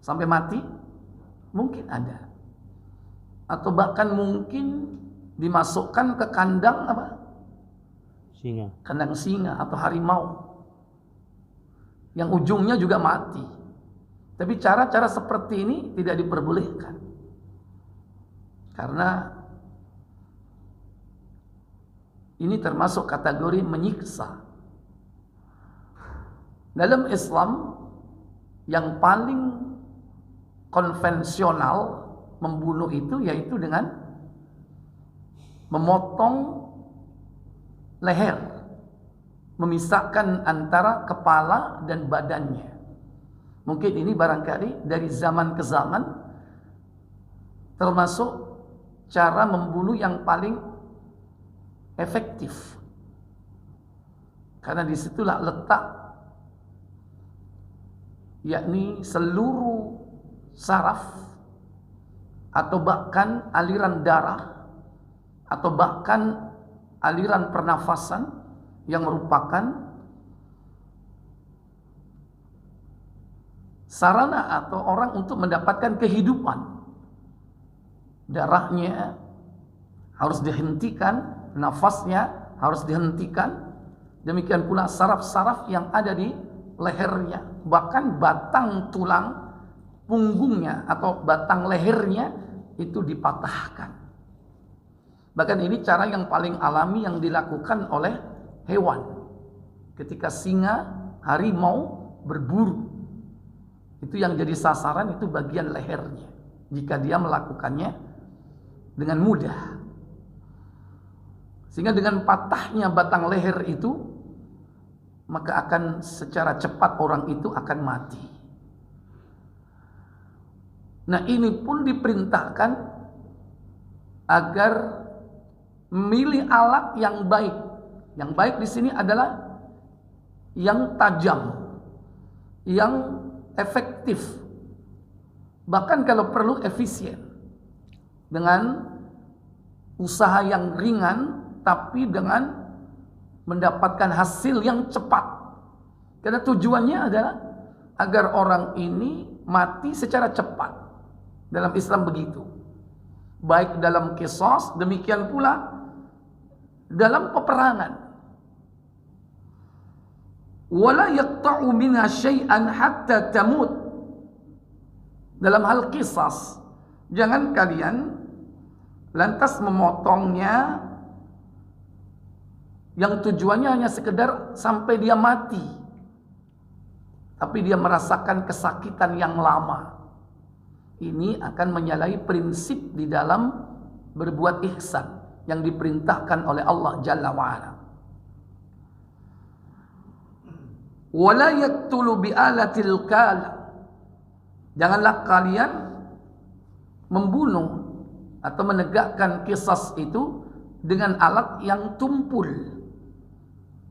sampai mati? Mungkin ada. Atau bahkan mungkin dimasukkan ke kandang apa? Singa. Kandang singa atau harimau. Yang ujungnya juga mati. Tapi cara-cara seperti ini tidak diperbolehkan. Karena ini termasuk kategori menyiksa. Dalam Islam yang paling konvensional membunuh itu yaitu dengan memotong leher, memisahkan antara kepala dan badannya. Mungkin ini barangkali dari zaman ke zaman termasuk cara membunuh yang paling efektif. Karena disitulah letak yakni seluruh saraf atau bahkan aliran darah atau bahkan aliran pernafasan yang merupakan sarana atau orang untuk mendapatkan kehidupan. Darahnya harus dihentikan, nafasnya harus dihentikan, demikian pula saraf-saraf yang ada di lehernya, bahkan batang tulang punggungnya atau batang lehernya itu dipatahkan. Bahkan ini cara yang paling alami yang dilakukan oleh hewan. Ketika singa, harimau berburu, itu yang jadi sasaran itu bagian lehernya. Jika dia melakukannya dengan mudah. Sehingga dengan patahnya batang leher itu, maka akan secara cepat orang itu akan mati. Nah, ini pun diperintahkan agar memilih alat yang baik. Yang baik di sini adalah yang tajam, yang efektif. Bahkan kalau perlu efisien. Dengan usaha yang ringan tapi dengan mendapatkan hasil yang cepat. Karena tujuannya adalah agar orang ini mati secara cepat. Dalam Islam begitu. Baik dalam qisas, demikian pula dalam peperangan. Wala yaqta'u minha syai'an hatta tamut. Dalam hal qisas, jangan kalian lantas memotongnya yang tujuannya hanya sekedar sampai dia mati, tapi dia merasakan kesakitan yang lama. Ini akan menyalahi prinsip di dalam berbuat ihsan yang diperintahkan oleh Allah Jalla wa'ala. Wala yaqtulu bi'alatil kala. Janganlah kalian membunuh atau menegakkan qisas itu dengan alat yang tumpul.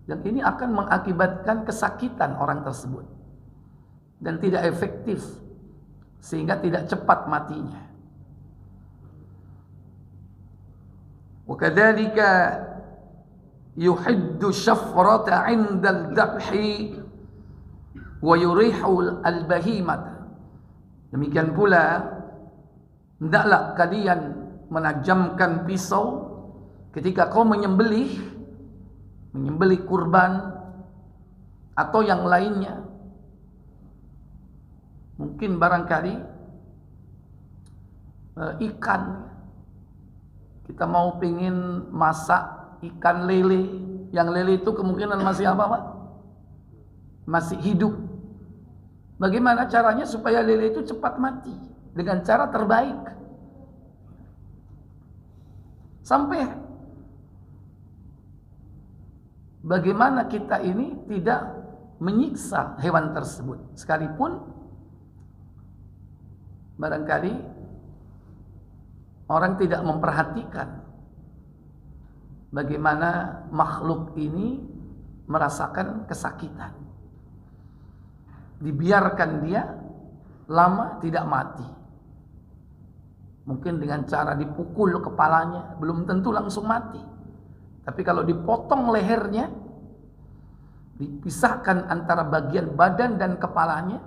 Dan ini akan mengakibatkan kesakitan orang tersebut dan tidak efektif sehingga tidak cepat matinya. Wa kadzalika yuhiddu syafrata 'inda al-dhabhi wa yurihu al-bahimata. Demikian pula hendaklah kalian menajamkan pisau ketika kau menyembelih kurban atau yang lainnya. Mungkin barangkali ikan, kita mau pingin masak ikan lele. Yang lele itu kemungkinan masih apa, Pak? Masih hidup. Bagaimana caranya supaya lele itu cepat mati? Dengan cara terbaik. Sampai bagaimana kita ini tidak menyiksa hewan tersebut. Sekalipun barangkali orang tidak memperhatikan bagaimana makhluk ini merasakan kesakitan. Dibiarkan dia lama tidak mati. Mungkin dengan cara dipukul kepalanya, belum tentu langsung mati. Tapi kalau dipotong lehernya, dipisahkan antara bagian badan dan kepalanya,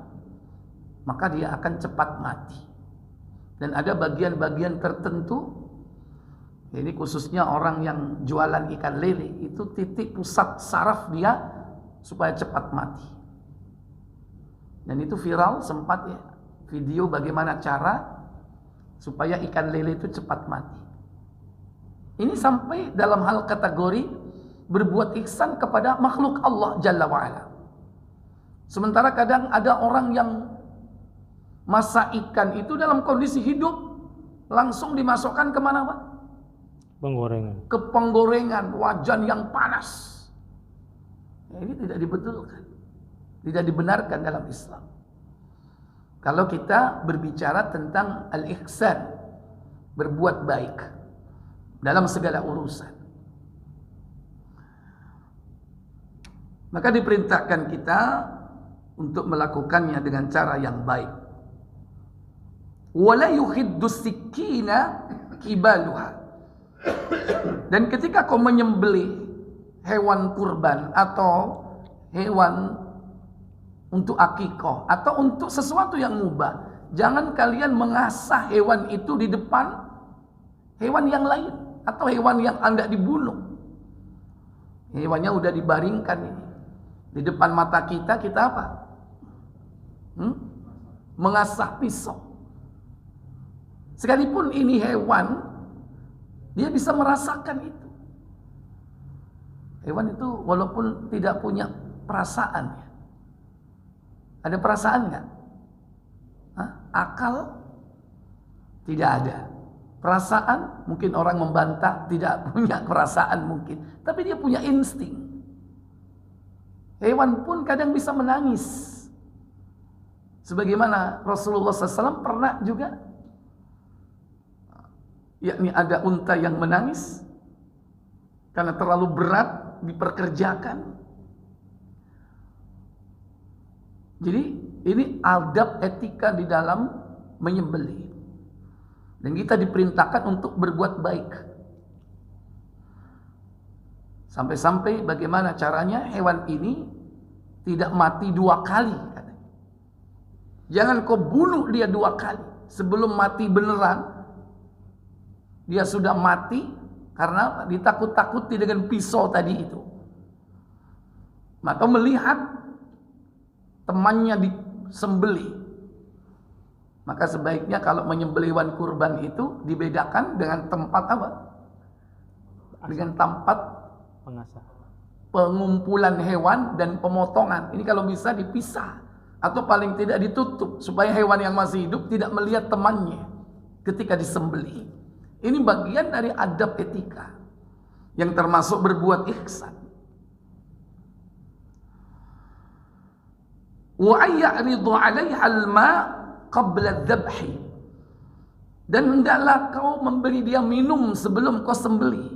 maka dia akan cepat mati. Dan ada bagian-bagian tertentu, ini khususnya orang yang jualan ikan lele, itu titik pusat saraf dia supaya cepat mati. Dan itu viral sempat ya, video bagaimana cara supaya ikan lele itu cepat mati. Ini sampai dalam hal kategori berbuat ihsan kepada makhluk Allah Jalla wa'ala. Sementara kadang ada orang yang masak ikan itu dalam kondisi hidup langsung dimasukkan kemana Pak? Penggorengan. Ke penggorengan, wajan yang panas. Ini tidak dibetulkan, tidak dibenarkan dalam Islam. Kalau kita berbicara tentang al-ihsan, berbuat baik dalam segala urusan, maka diperintahkan kita untuk melakukannya dengan cara yang baik. Wala yuhiddu sikkina kibaluha. Dan ketika kau menyembelih hewan kurban atau hewan untuk akikah atau untuk sesuatu yang mubah, jangan kalian mengasah hewan itu di depan hewan yang lain atau hewan yang hendak dibunuh. Hewannya udah dibaringkan ini di depan mata kita, kita apa? Mengasah pisau. Sekalipun ini hewan, dia bisa merasakan itu. Hewan itu walaupun tidak punya perasaan, ada perasaan nggak? Akal tidak ada. Perasaan mungkin orang membantah tidak punya perasaan mungkin, tapi dia punya insting. Hewan pun kadang bisa menangis. Sebagaimana Rasulullah SAW pernah juga, yakni ada unta yang menangis karena terlalu berat diperkerjakan. Jadi ini adab etika di dalam menyembelih. Dan kita diperintahkan untuk berbuat baik. Sampai-sampai bagaimana caranya hewan ini tidak mati 2 kali. Jangan kau bunuh dia 2 kali. Sebelum mati beneran, dia sudah mati karena ditakut-takuti dengan pisau tadi itu. Maka melihat temannya disembelih, maka sebaiknya kalau menyembelih hewan kurban itu dibedakan dengan tempat apa? Dengan tempat pengumpulan hewan dan pemotongan. Ini kalau bisa dipisah atau paling tidak ditutup supaya hewan yang masih hidup tidak melihat temannya ketika disembelih. Ini bagian dari adab etika yang termasuk berbuat ihsan. Wa ayyaridu 'alaiha al-ma' qabla adh-dhabhi. Dan hendaklah kau memberi dia minum sebelum kau sembelih.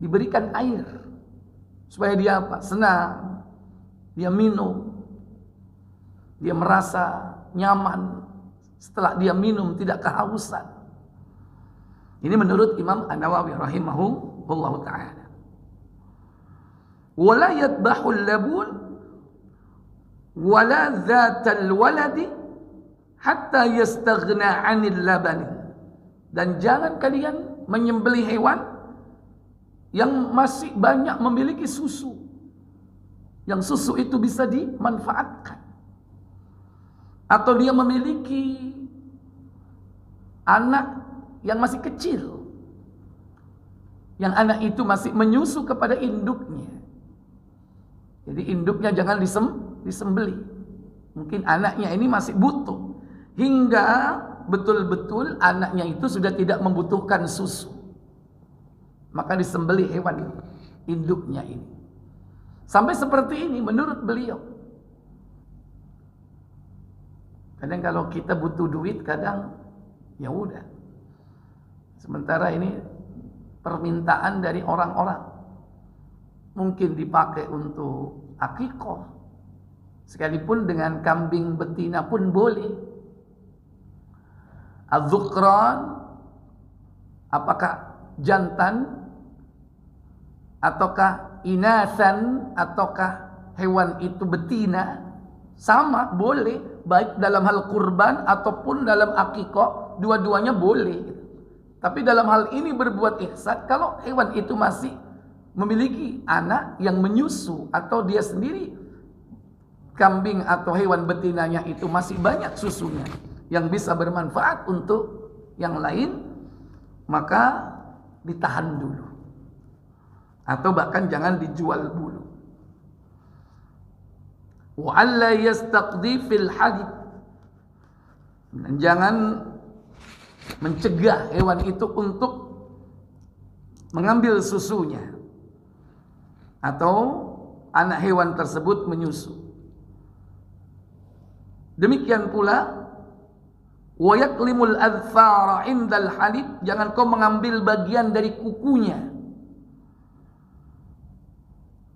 Diberikan air supaya dia apa? Senang. Dia minum. Dia merasa nyaman setelah dia minum, tidak kehausan. Ini menurut Imam An-Nawawi rahimahullahu ta'ala. Wala yadbahul labun wala dhatal waladi hatta yastaghna 'anil labani. Dan jangan kalian menyembelih hewan yang masih banyak memiliki susu. Yang susu itu bisa dimanfaatkan. Atau dia memiliki anak yang masih kecil, yang anak itu masih menyusu kepada induknya. Jadi induknya jangan disembelih. Mungkin anaknya ini masih butuh, hingga betul-betul anaknya itu sudah tidak membutuhkan susu, maka disembelih hewan induknya ini. Sampai seperti ini menurut beliau. Kadang kalau kita butuh duit, kadang ya udah. Sementara ini permintaan dari orang-orang. Mungkin dipakai untuk akikah. Sekalipun dengan kambing betina pun boleh. Az-Dzukran, apakah jantan ataukah inasan, ataukah hewan itu betina, Sama, boleh, baik dalam hal kurban ataupun dalam akikah, dua-duanya boleh. Tapi dalam hal ini berbuat ihsan, kalau hewan itu masih memiliki anak yang menyusu atau dia sendiri kambing atau hewan betinanya itu masih banyak susunya yang bisa bermanfaat untuk yang lain, maka ditahan dulu. Atau bahkan jangan dijual dulu. Wa alla yastaqdi fil hadid. Dan jangan mencegah hewan itu untuk mengambil susunya atau anak hewan tersebut menyusu. Demikian pula wa yaklimul adfara indal halib, jangan kau mengambil bagian dari kukunya.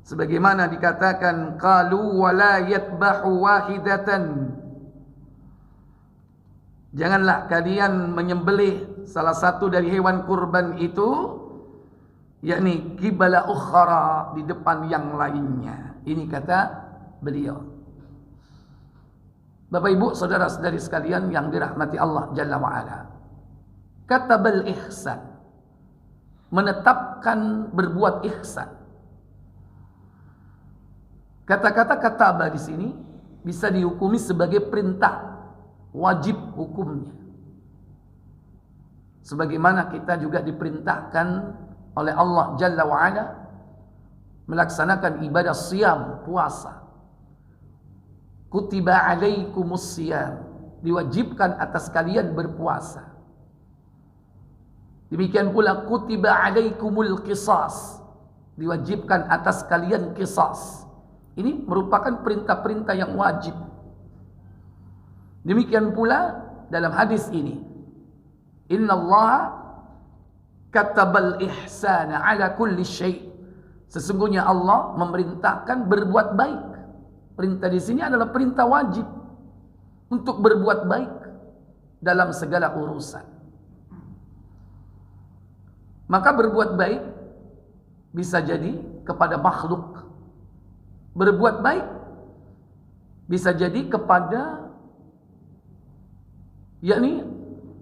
Sebagaimana dikatakan qalu wala yatbahu wahidatan, janganlah kalian menyembelih salah satu dari hewan kurban itu, yakni qibala ukhra, di depan yang lainnya. Ini kata beliau. Bapak Ibu, saudara-saudari sekalian yang dirahmati Allah Jalla wa Ala, katabal ihsan, menetapkan berbuat ihsan. Kata-kata kataba di sini bisa dihukumi sebagai perintah, wajib hukumnya. Sebagaimana kita juga diperintahkan oleh Allah Jalla wa Ala melaksanakan ibadah siyam, puasa. Kutiba alaikumus siyam, diwajibkan atas kalian berpuasa. Demikian pula kutiba alaikumul qisas, diwajibkan atas kalian qisas. Ini merupakan perintah-perintah yang wajib. Demikian pula dalam hadis ini, innallaha katabal ihsana ala kulli syai', sesungguhnya Allah memerintahkan berbuat baik. Perintah di sini adalah perintah wajib untuk berbuat baik dalam segala urusan. Maka berbuat baik bisa jadi kepada makhluk. Berbuat baik bisa jadi kepada yakni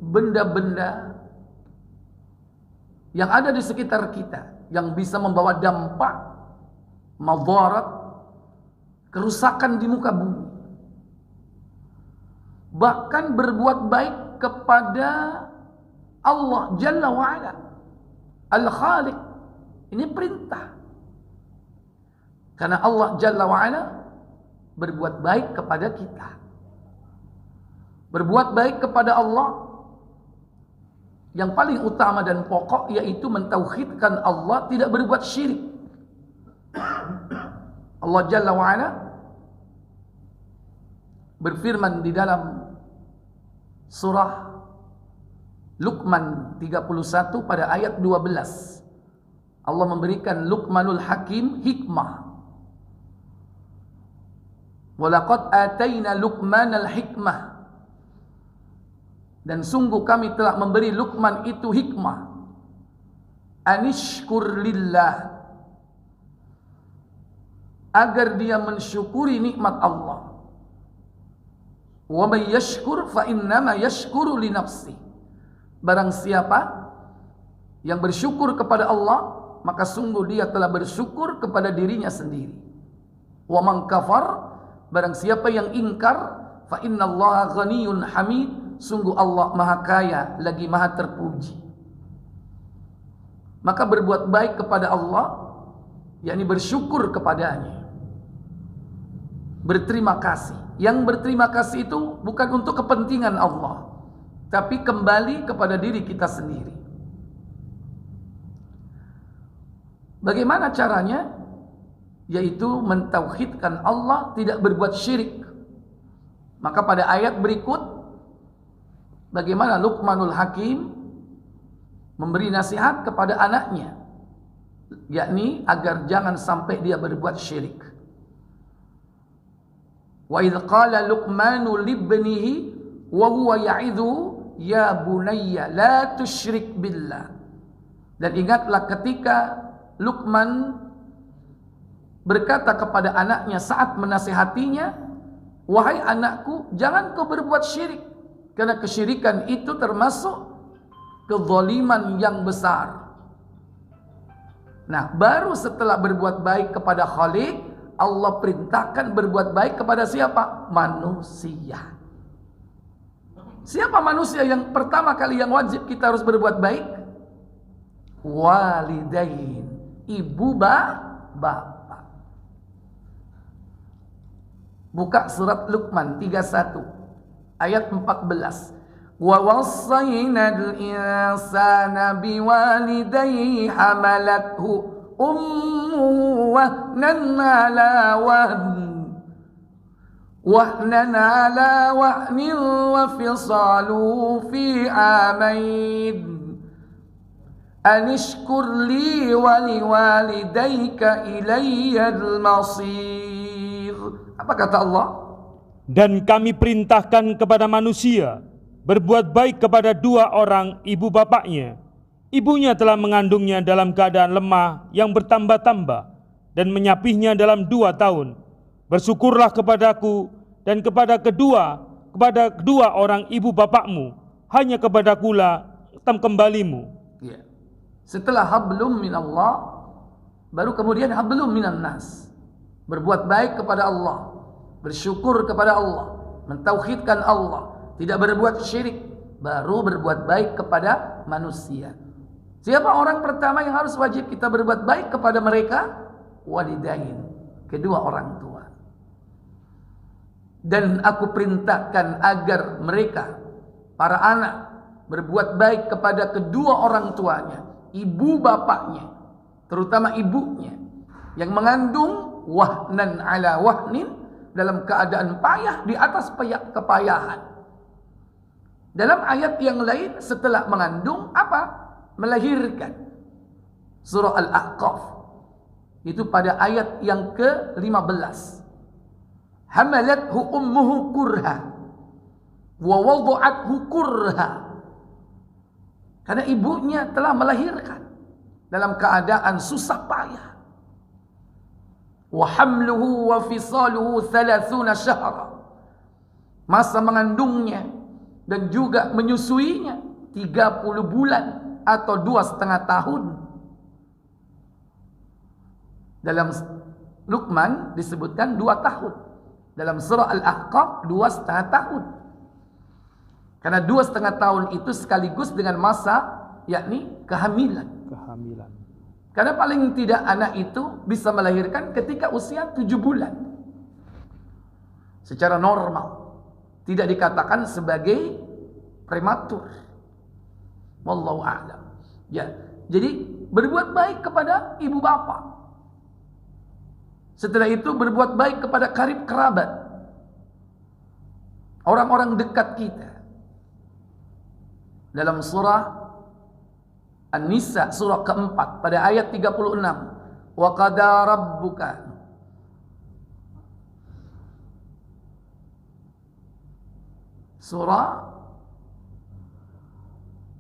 benda-benda yang ada di sekitar kita, yang bisa membawa dampak madarat, kerusakan di muka bumi. Bahkan berbuat baik kepada Allah Jalla wa'ala Al-Khaliq, ini perintah. Karena Allah Jalla wa'ala berbuat baik kepada kita. Berbuat baik kepada Allah yang paling utama dan pokok yaitu mentauhidkan Allah, tidak berbuat syirik. Allah Jalla wa'ala berfirman di dalam surah Luqman 31 pada ayat 12. Allah memberikan Luqmanul Hakim hikmah. Walaqad atayna Luqmanal hikmah, dan sungguh kami telah memberi Luqman itu hikmah. Anishkur lillah, agar dia mensyukuri nikmat Allah. Wa may yashkur fa innama yashkuru li nafsi, barang siapa yang bersyukur kepada Allah, maka sungguh dia telah bersyukur kepada dirinya sendiri. Wa man kafar, barang siapa yang ingkar, fa innallaha ghaniyyun hamid, sungguh Allah maha kaya lagi maha terpuji. Maka berbuat baik kepada Allah, yakni bersyukur kepadanya, berterima kasih. Yang berterima kasih itu bukan untuk kepentingan Allah, tapi kembali kepada diri kita sendiri. Bagaimana caranya? Yaitu mentauhidkan Allah, tidak berbuat syirik. Maka pada ayat berikut, bagaimana Luqmanul Hakim memberi nasihat kepada anaknya, yakni agar jangan sampai dia berbuat syirik. Wa idh qala Luqmanu libnihi wa huwa ya'idhu ya bunayya la tusyrik billah. Dan ingatlah ketika Luqman berkata kepada anaknya saat menasihatinya, wahai anakku, jangan kau berbuat syirik, karena kesyirikan itu termasuk kezaliman yang besar. Nah, baru setelah berbuat baik kepada Khalik, Allah perintahkan berbuat baik kepada siapa? Manusia. Siapa manusia yang pertama kali yang wajib kita harus berbuat baik? Walidain, ibu bapak. Buka surat Luqman 31 ayat 14. Wa wassayna al-insana biwalidayhi hamalathu ummuhu wahnan ala wahnin wa fisaluhu fi amain anishkur li wa liwalidayka ilayyal masir. Apa kata Allah? Dan kami perintahkan kepada manusia berbuat baik kepada dua orang ibu bapaknya. Ibunya telah mengandungnya dalam keadaan lemah yang bertambah-tambah dan menyapihnya dalam 2 tahun. Bersyukurlah kepadaku dan kepada kedua orang ibu bapakmu, hanya kepadakulah kembalimu. Ya. Setelah hablum minallah, baru kemudian hablum minan nas. Berbuat baik kepada Allah, bersyukur kepada Allah, mentauhidkan Allah, tidak berbuat syirik, baru berbuat baik kepada manusia. Siapa orang pertama yang harus wajib kita berbuat baik kepada mereka? Walidain, kedua orang tua. Dan aku perintahkan agar mereka, para anak, berbuat baik kepada kedua orang tuanya, ibu bapaknya, terutama ibunya yang mengandung, wahnan ala wahnin, dalam keadaan payah di atas kepayahan. Dalam ayat yang lain setelah mengandung apa? Melahirkan. Surah Al-Ahqaf itu pada ayat yang ke-15. Hamalathu ummuhu kurha wa wada'athu kurha. Karena ibunya telah melahirkan dalam keadaan susah payah. Wa hamluhu wa fisaluhu 30 syahra. Masa mengandungnya dan juga menyusuinya 30 bulan atau 2,5 tahun. Dalam Luqman disebutkan 2 tahun. Dalam surah Al-Ahqaf 2,5 tahun. Karena 2,5 tahun itu sekaligus dengan masa yakni kehamilan. Karena paling tidak anak itu bisa melahirkan ketika usia 7 bulan. Secara normal. Tidak dikatakan sebagai prematur. Wallahu a'lam. Ya, jadi berbuat baik kepada ibu bapa. Setelah itu berbuat baik kepada karib kerabat. Orang-orang dekat kita. Dalam surah An-Nisa surah keempat pada ayat 36. Wa qada rabbuka. Surah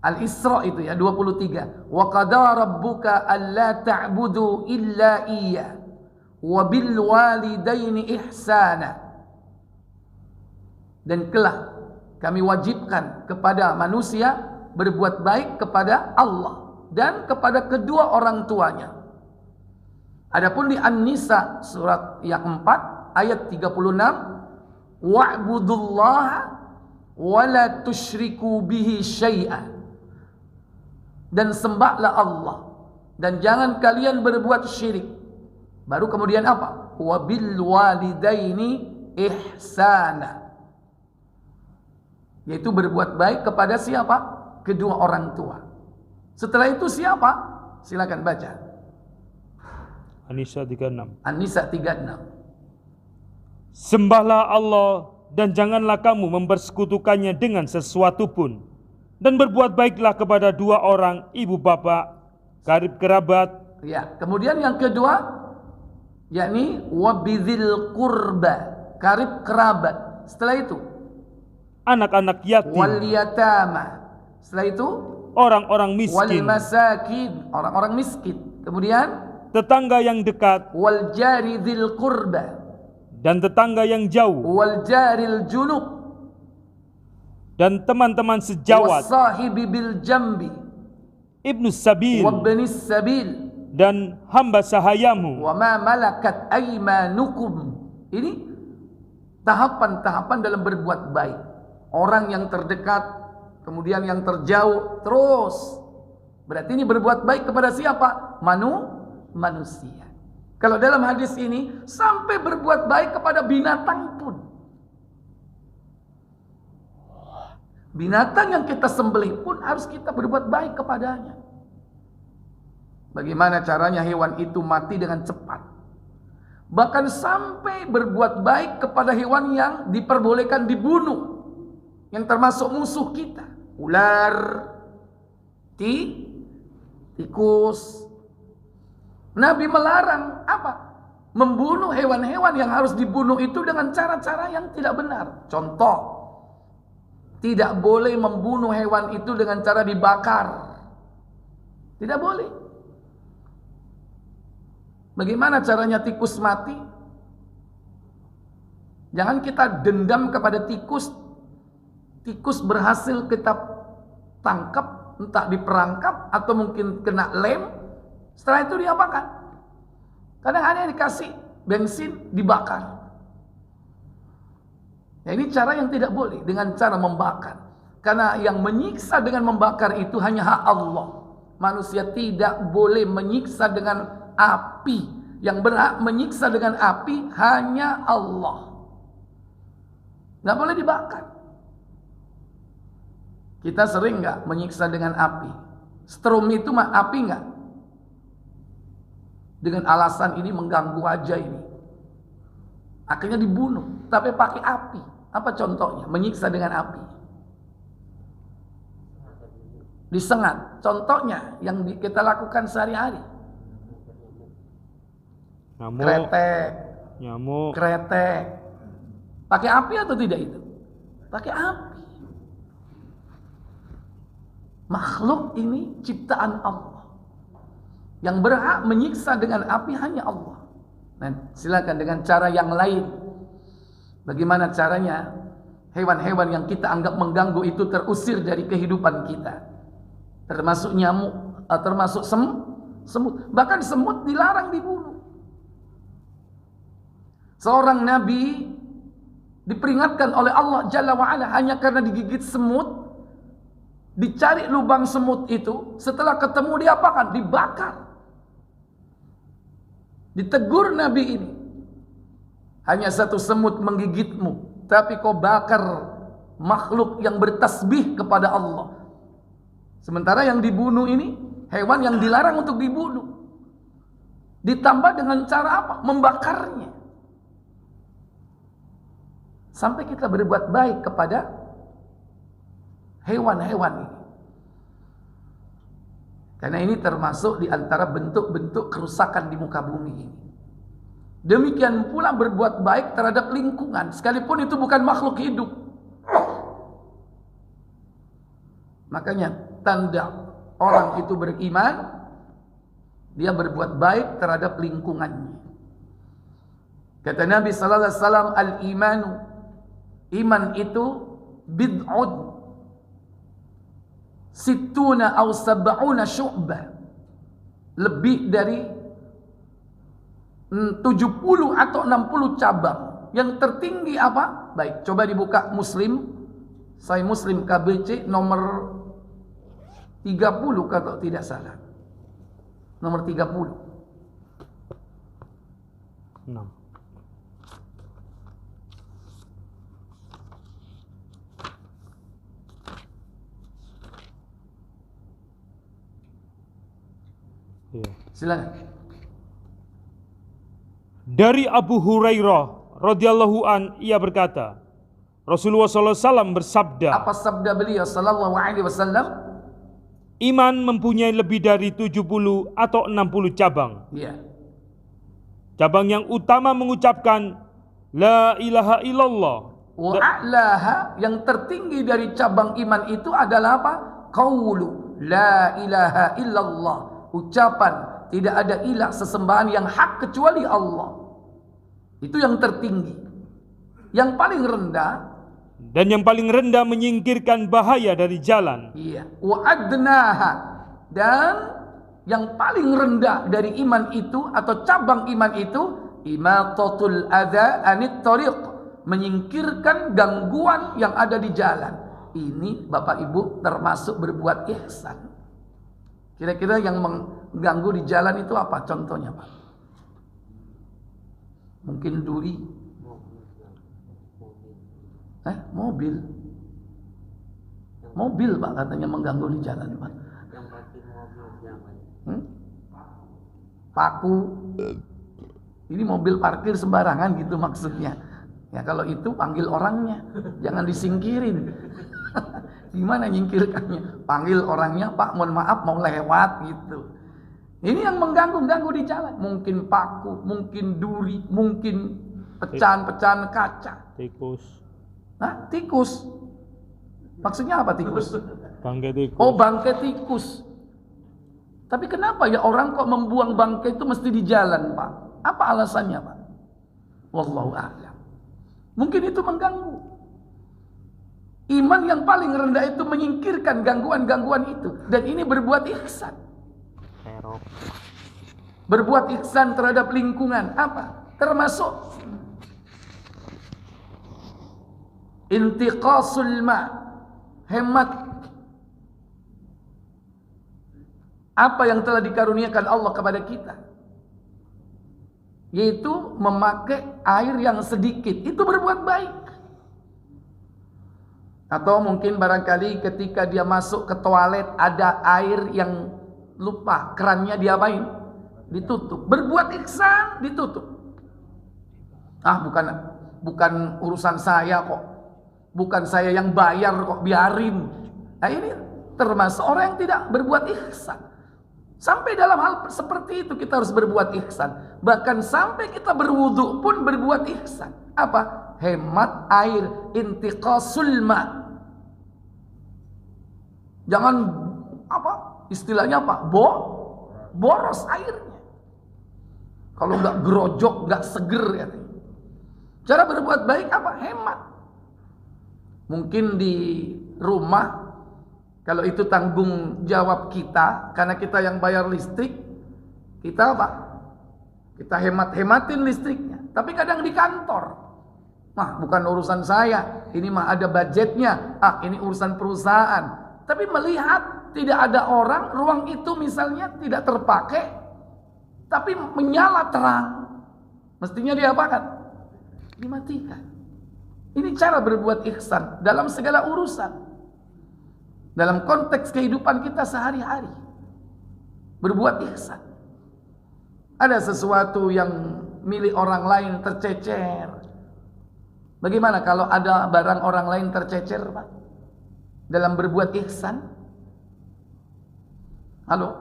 Al-Isra itu ya 23. Wa qada rabbuka alla ta'budu illa iyyah wa bil walidaini ihsana. Dan kelak kami wajibkan kepada manusia berbuat baik kepada Allah dan kepada kedua orang tuanya. Adapun di An-Nisa surat yang 4 ayat 36, wa'budullaha wa la tusyriku bihi syai'an. Dan sembahlah Allah dan jangan kalian berbuat syirik. Baru kemudian apa? Wa bil walidaini ihsana. Yaitu berbuat baik kepada siapa? Kedua orang tua. Setelah itu siapa? Silakan baca. An-Nisa 36. An-Nisa 36. Sembahlah Allah dan janganlah kamu mempersekutukannya dengan sesuatu pun. Dan berbuat baiklah kepada dua orang ibu bapak, karib kerabat. Ya, kemudian yang kedua yakni wabidzil qurba, karib kerabat. Setelah itu anak-anak yatim, wal yatama. Setelah itu orang-orang miskin, wal masakin, orang-orang miskin. Kemudian tetangga yang dekat, wal jari dzil qurba, dan tetangga yang jauh, wal jaril junub, dan teman-teman sejawat, was sahibi bil jambi, ibnu sabil, wa ibnis sabil, dan hamba sahayamu, wa ma malakat aymanukum. Ini tahapan-tahapan dalam berbuat baik. Orang yang terdekat, kemudian yang terjauh, terus. Berarti ini berbuat baik kepada siapa? Manusia. Kalau dalam hadis ini, sampai berbuat baik kepada binatang pun. Binatang yang kita sembelih pun harus kita berbuat baik kepadanya. Bagaimana caranya hewan itu mati dengan cepat? Bahkan sampai berbuat baik kepada hewan yang diperbolehkan dibunuh, yang termasuk musuh kita. Ular, tikus. Nabi melarang apa? Membunuh hewan-hewan yang harus dibunuh itu dengan cara-cara yang tidak benar. Contoh, tidak boleh membunuh hewan itu dengan cara dibakar. Tidak boleh. Bagaimana caranya tikus mati? Jangan kita dendam kepada tikus. Tikus berhasil kita tangkap, entah diperangkap atau mungkin kena lem. Setelah itu diapakan? Kadang ada yang dikasih bensin, dibakar. Ya, ini cara yang tidak boleh, dengan cara membakar. Karena yang menyiksa dengan membakar itu hanya hak Allah. Manusia tidak boleh menyiksa dengan api. Yang berhak menyiksa dengan api hanya Allah. Nggak boleh dibakar. Kita sering nggak menyiksa dengan api? Strom itu api nggak? Dengan alasan ini mengganggu wajah ini, akhirnya dibunuh. Tapi pakai api. Apa contohnya? Menyiksa dengan api. Disengat. Contohnya yang kita lakukan sehari-hari. Nyamuk. Kretek. Pakai api atau tidak itu? Pakai api. Makhluk ini ciptaan Allah. Yang berhak menyiksa dengan api hanya Allah. Nah, silakan dengan cara yang lain. Bagaimana caranya? Hewan-hewan yang kita anggap mengganggu itu terusir dari kehidupan kita. Termasuk nyamuk, termasuk semut. Bahkan semut dilarang dibunuh. Seorang nabi diperingatkan oleh Allah Jalla wa'ala hanya karena digigit semut. Dicari lubang semut itu, setelah ketemu diapakan? Dibakar. Ditegur Nabi ini. Hanya satu semut menggigitmu, tapi kau bakar makhluk yang bertasbih kepada Allah. Sementara yang dibunuh ini hewan yang dilarang untuk dibunuh. Ditambah dengan cara apa? Membakarnya. Sampai kita berbuat baik kepada hewan-hewan ini. Karena ini termasuk di antara bentuk-bentuk kerusakan di muka bumi ini. Demikian pula berbuat baik terhadap lingkungan, sekalipun itu bukan makhluk hidup. Makanya tanda orang itu beriman, dia berbuat baik terhadap lingkungannya. Kata Nabi sallallahu alaihi wasallam, al-imanu, iman itu bid'un sittuna aw sab'una syu'bah, lebih dari 70 atau 60 cabang. Yang tertinggi apa? Baik, coba dibuka Muslim, Sahih Muslim KBC nomor 30 kalau tidak salah. Nomor 30. 6. Silakan. Dari Abu Hurairah radhiyallahu an, ia berkata, Rasulullah SAW bersabda, apa sabda beliau sallallahu alaihi wasallam? Iman mempunyai lebih dari 70 atau 60 cabang. Ya. Cabang yang utama mengucapkan La ilaha illallah. Wa a'laha, yang tertinggi dari cabang iman itu adalah apa? Qaulu la ilaha illallah. Ucapan tidak ada ilah sesembahan yang hak kecuali Allah. Itu yang tertinggi. Yang paling rendah, dan yang paling rendah menyingkirkan bahaya dari jalan. iya, wa adnaha, dan yang paling rendah dari iman itu atau cabang iman itu, imatatul adza anit thariq, menyingkirkan gangguan yang ada di jalan. Ini Bapak Ibu termasuk berbuat ihsan. Kira-kira yang mengganggu di jalan itu apa contohnya, Pak? Mungkin duri. Mobil. Mobil, Pak, katanya mengganggu di jalan, Pak. Paku. Ini mobil parkir sembarangan gitu maksudnya. Ya kalau itu panggil orangnya, jangan disingkirin. Gimana nyingkirkannya? Panggil orangnya, Pak, mohon maaf mau lewat gitu. Ini yang mengganggu di jalan. Mungkin paku, mungkin duri, mungkin pecahan-pecahan kaca. Tikus. Nah, tikus. Maksudnya apa tikus? Bangkai tikus. Oh, bangkai tikus. Tapi kenapa ya orang kok membuang bangkai itu mesti di jalan, Pak? Apa alasannya, Pak? Wallahu a'lam. Mungkin itu mengganggu. Iman yang paling rendah itu menyingkirkan gangguan-gangguan itu. Dan ini berbuat ihsan. Berbuat ihsan terhadap lingkungan. Apa? Termasuk intiqasul ma, hemat apa yang telah dikaruniakan Allah kepada kita, yaitu memakai air yang sedikit. Itu berbuat baik. Atau mungkin barangkali ketika dia masuk ke toilet ada air yang lupa, kerannya diapain? Ditutup. Berbuat ihsan, ditutup. Bukan urusan saya kok. Bukan saya yang bayar kok, biarin. Nah ini termasuk orang yang tidak berbuat ihsan. Sampai dalam hal seperti itu kita harus berbuat ihsan. Bahkan sampai kita berwudu pun berbuat ihsan. Apa? Hemat air, intiqasul ma. Jangan istilahnya boros airnya. Kalau nggak gerojok, nggak seger ya. Cara berbuat baik apa? Hemat. Mungkin di rumah, kalau itu tanggung jawab kita, karena kita yang bayar listrik, kita apa? Kita hemat-hematin listriknya. Tapi kadang di kantor, bukan urusan saya, ini mah ada budgetnya, ini urusan perusahaan. Tapi melihat tidak ada orang, ruang itu misalnya tidak terpakai, tapi menyala terang, mestinya diapakan? Dimatikan. Ini cara berbuat ihsan dalam segala urusan. Dalam konteks kehidupan kita sehari-hari. Berbuat ihsan. Ada sesuatu yang milik orang lain tercecer. Bagaimana kalau ada barang orang lain tercecer, Pak? Dalam berbuat ihsan? Halo?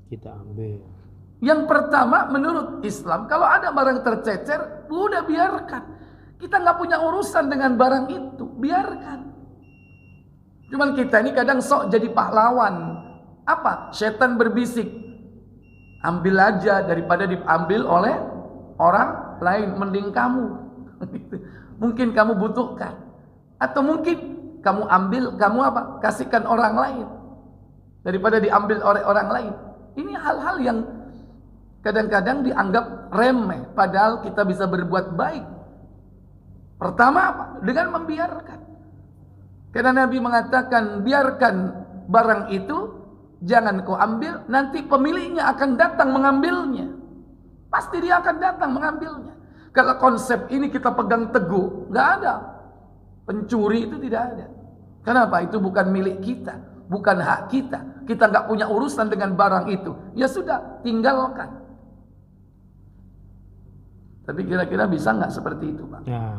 Kita ambil. Yang pertama menurut Islam, kalau ada barang tercecer, udah biarkan. Kita nggak punya urusan dengan barang itu, biarkan. Cuman kita ini kadang sok jadi pahlawan. Apa? Setan berbisik, ambil aja daripada diambil oleh orang lain, mending kamu. Mungkin kamu butuhkan, atau mungkin kamu ambil, kamu apa? Kasihkan orang lain daripada diambil oleh orang lain. Ini hal-hal yang kadang-kadang dianggap remeh, padahal kita bisa berbuat baik. Pertama apa? Dengan membiarkan. Karena Nabi mengatakan, biarkan barang itu, jangan kau ambil, nanti pemiliknya akan datang mengambilnya. Pasti dia akan datang mengambilnya. Kalau konsep ini kita pegang teguh, nggak ada. Pencuri itu tidak ada. Kenapa? Itu bukan milik kita, bukan hak kita. Kita nggak punya urusan dengan barang itu. Ya sudah, tinggalkan. Tapi kira-kira bisa nggak seperti itu, Pak? Ya.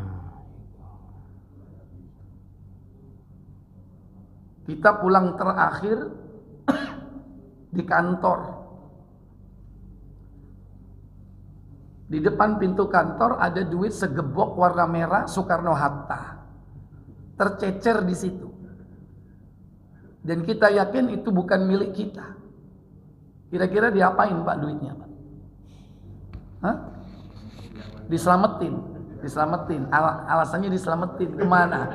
Kita pulang terakhir di kantor. Di depan pintu kantor ada duit segebok warna merah Soekarno-Hatta. Tercecer di situ. Dan kita yakin itu bukan milik kita. Kira-kira diapain, Pak, duitnya, Pak? Hah? diselamatin. Alasannya diselamatin kemana?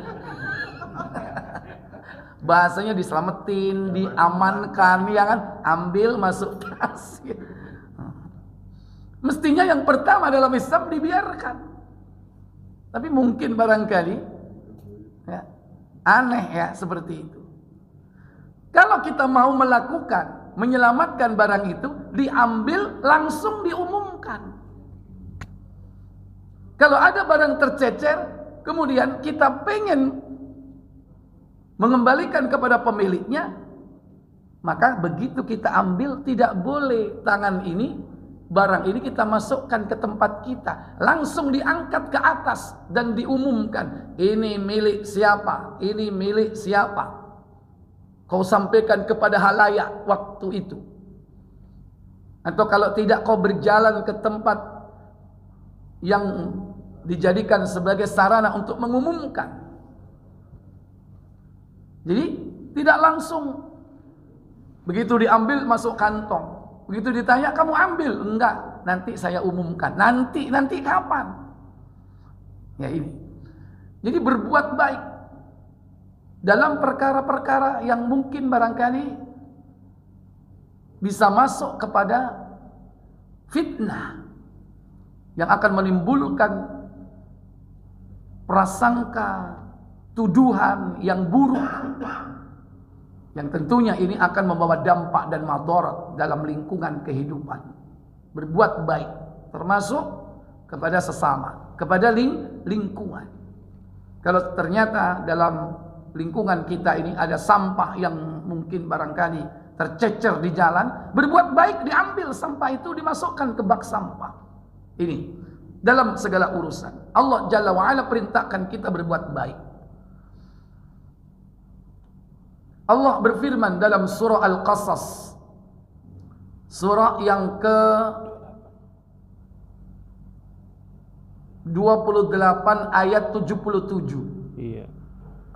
Bahasanya diselamatin, diamankan, ya kan? Ambil masuk tas. Mestinya yang pertama dalam Islam dibiarkan. Tapi mungkin barangkali ya, aneh ya seperti itu. Kalau kita mau melakukan, menyelamatkan barang itu, diambil langsung diumumkan. Kalau ada barang tercecer, kemudian kita pengen mengembalikan kepada pemiliknya, maka begitu kita ambil, tidak boleh tangan ini, barang ini kita masukkan ke tempat kita, langsung diangkat ke atas dan diumumkan, ini milik siapa, ini milik siapa. Kau sampaikan kepada halayak waktu itu. Atau kalau tidak, kau berjalan ke tempat yang dijadikan sebagai sarana untuk mengumumkan. Jadi tidak langsung begitu diambil masuk kantong. Begitu ditanya, kamu ambil? Enggak, nanti saya umumkan. Nanti kapan? Ya ini. Jadi berbuat baik dalam perkara-perkara yang mungkin barangkali bisa masuk kepada fitnah yang akan menimbulkan prasangka, tuduhan yang buruk, yang tentunya ini akan membawa dampak dan madarat dalam lingkungan kehidupan. Berbuat baik termasuk kepada sesama, kepada lingkungan. Kalau ternyata dalam lingkungan kita ini ada sampah yang mungkin barangkali tercecer di jalan, berbuat baik, diambil sampah itu, dimasukkan ke bak sampah. Ini dalam segala urusan Allah Jalla wa'ala perintahkan kita berbuat baik. Allah berfirman dalam surah Al-Qasas, surah yang ke 28 ayat 77. Iya.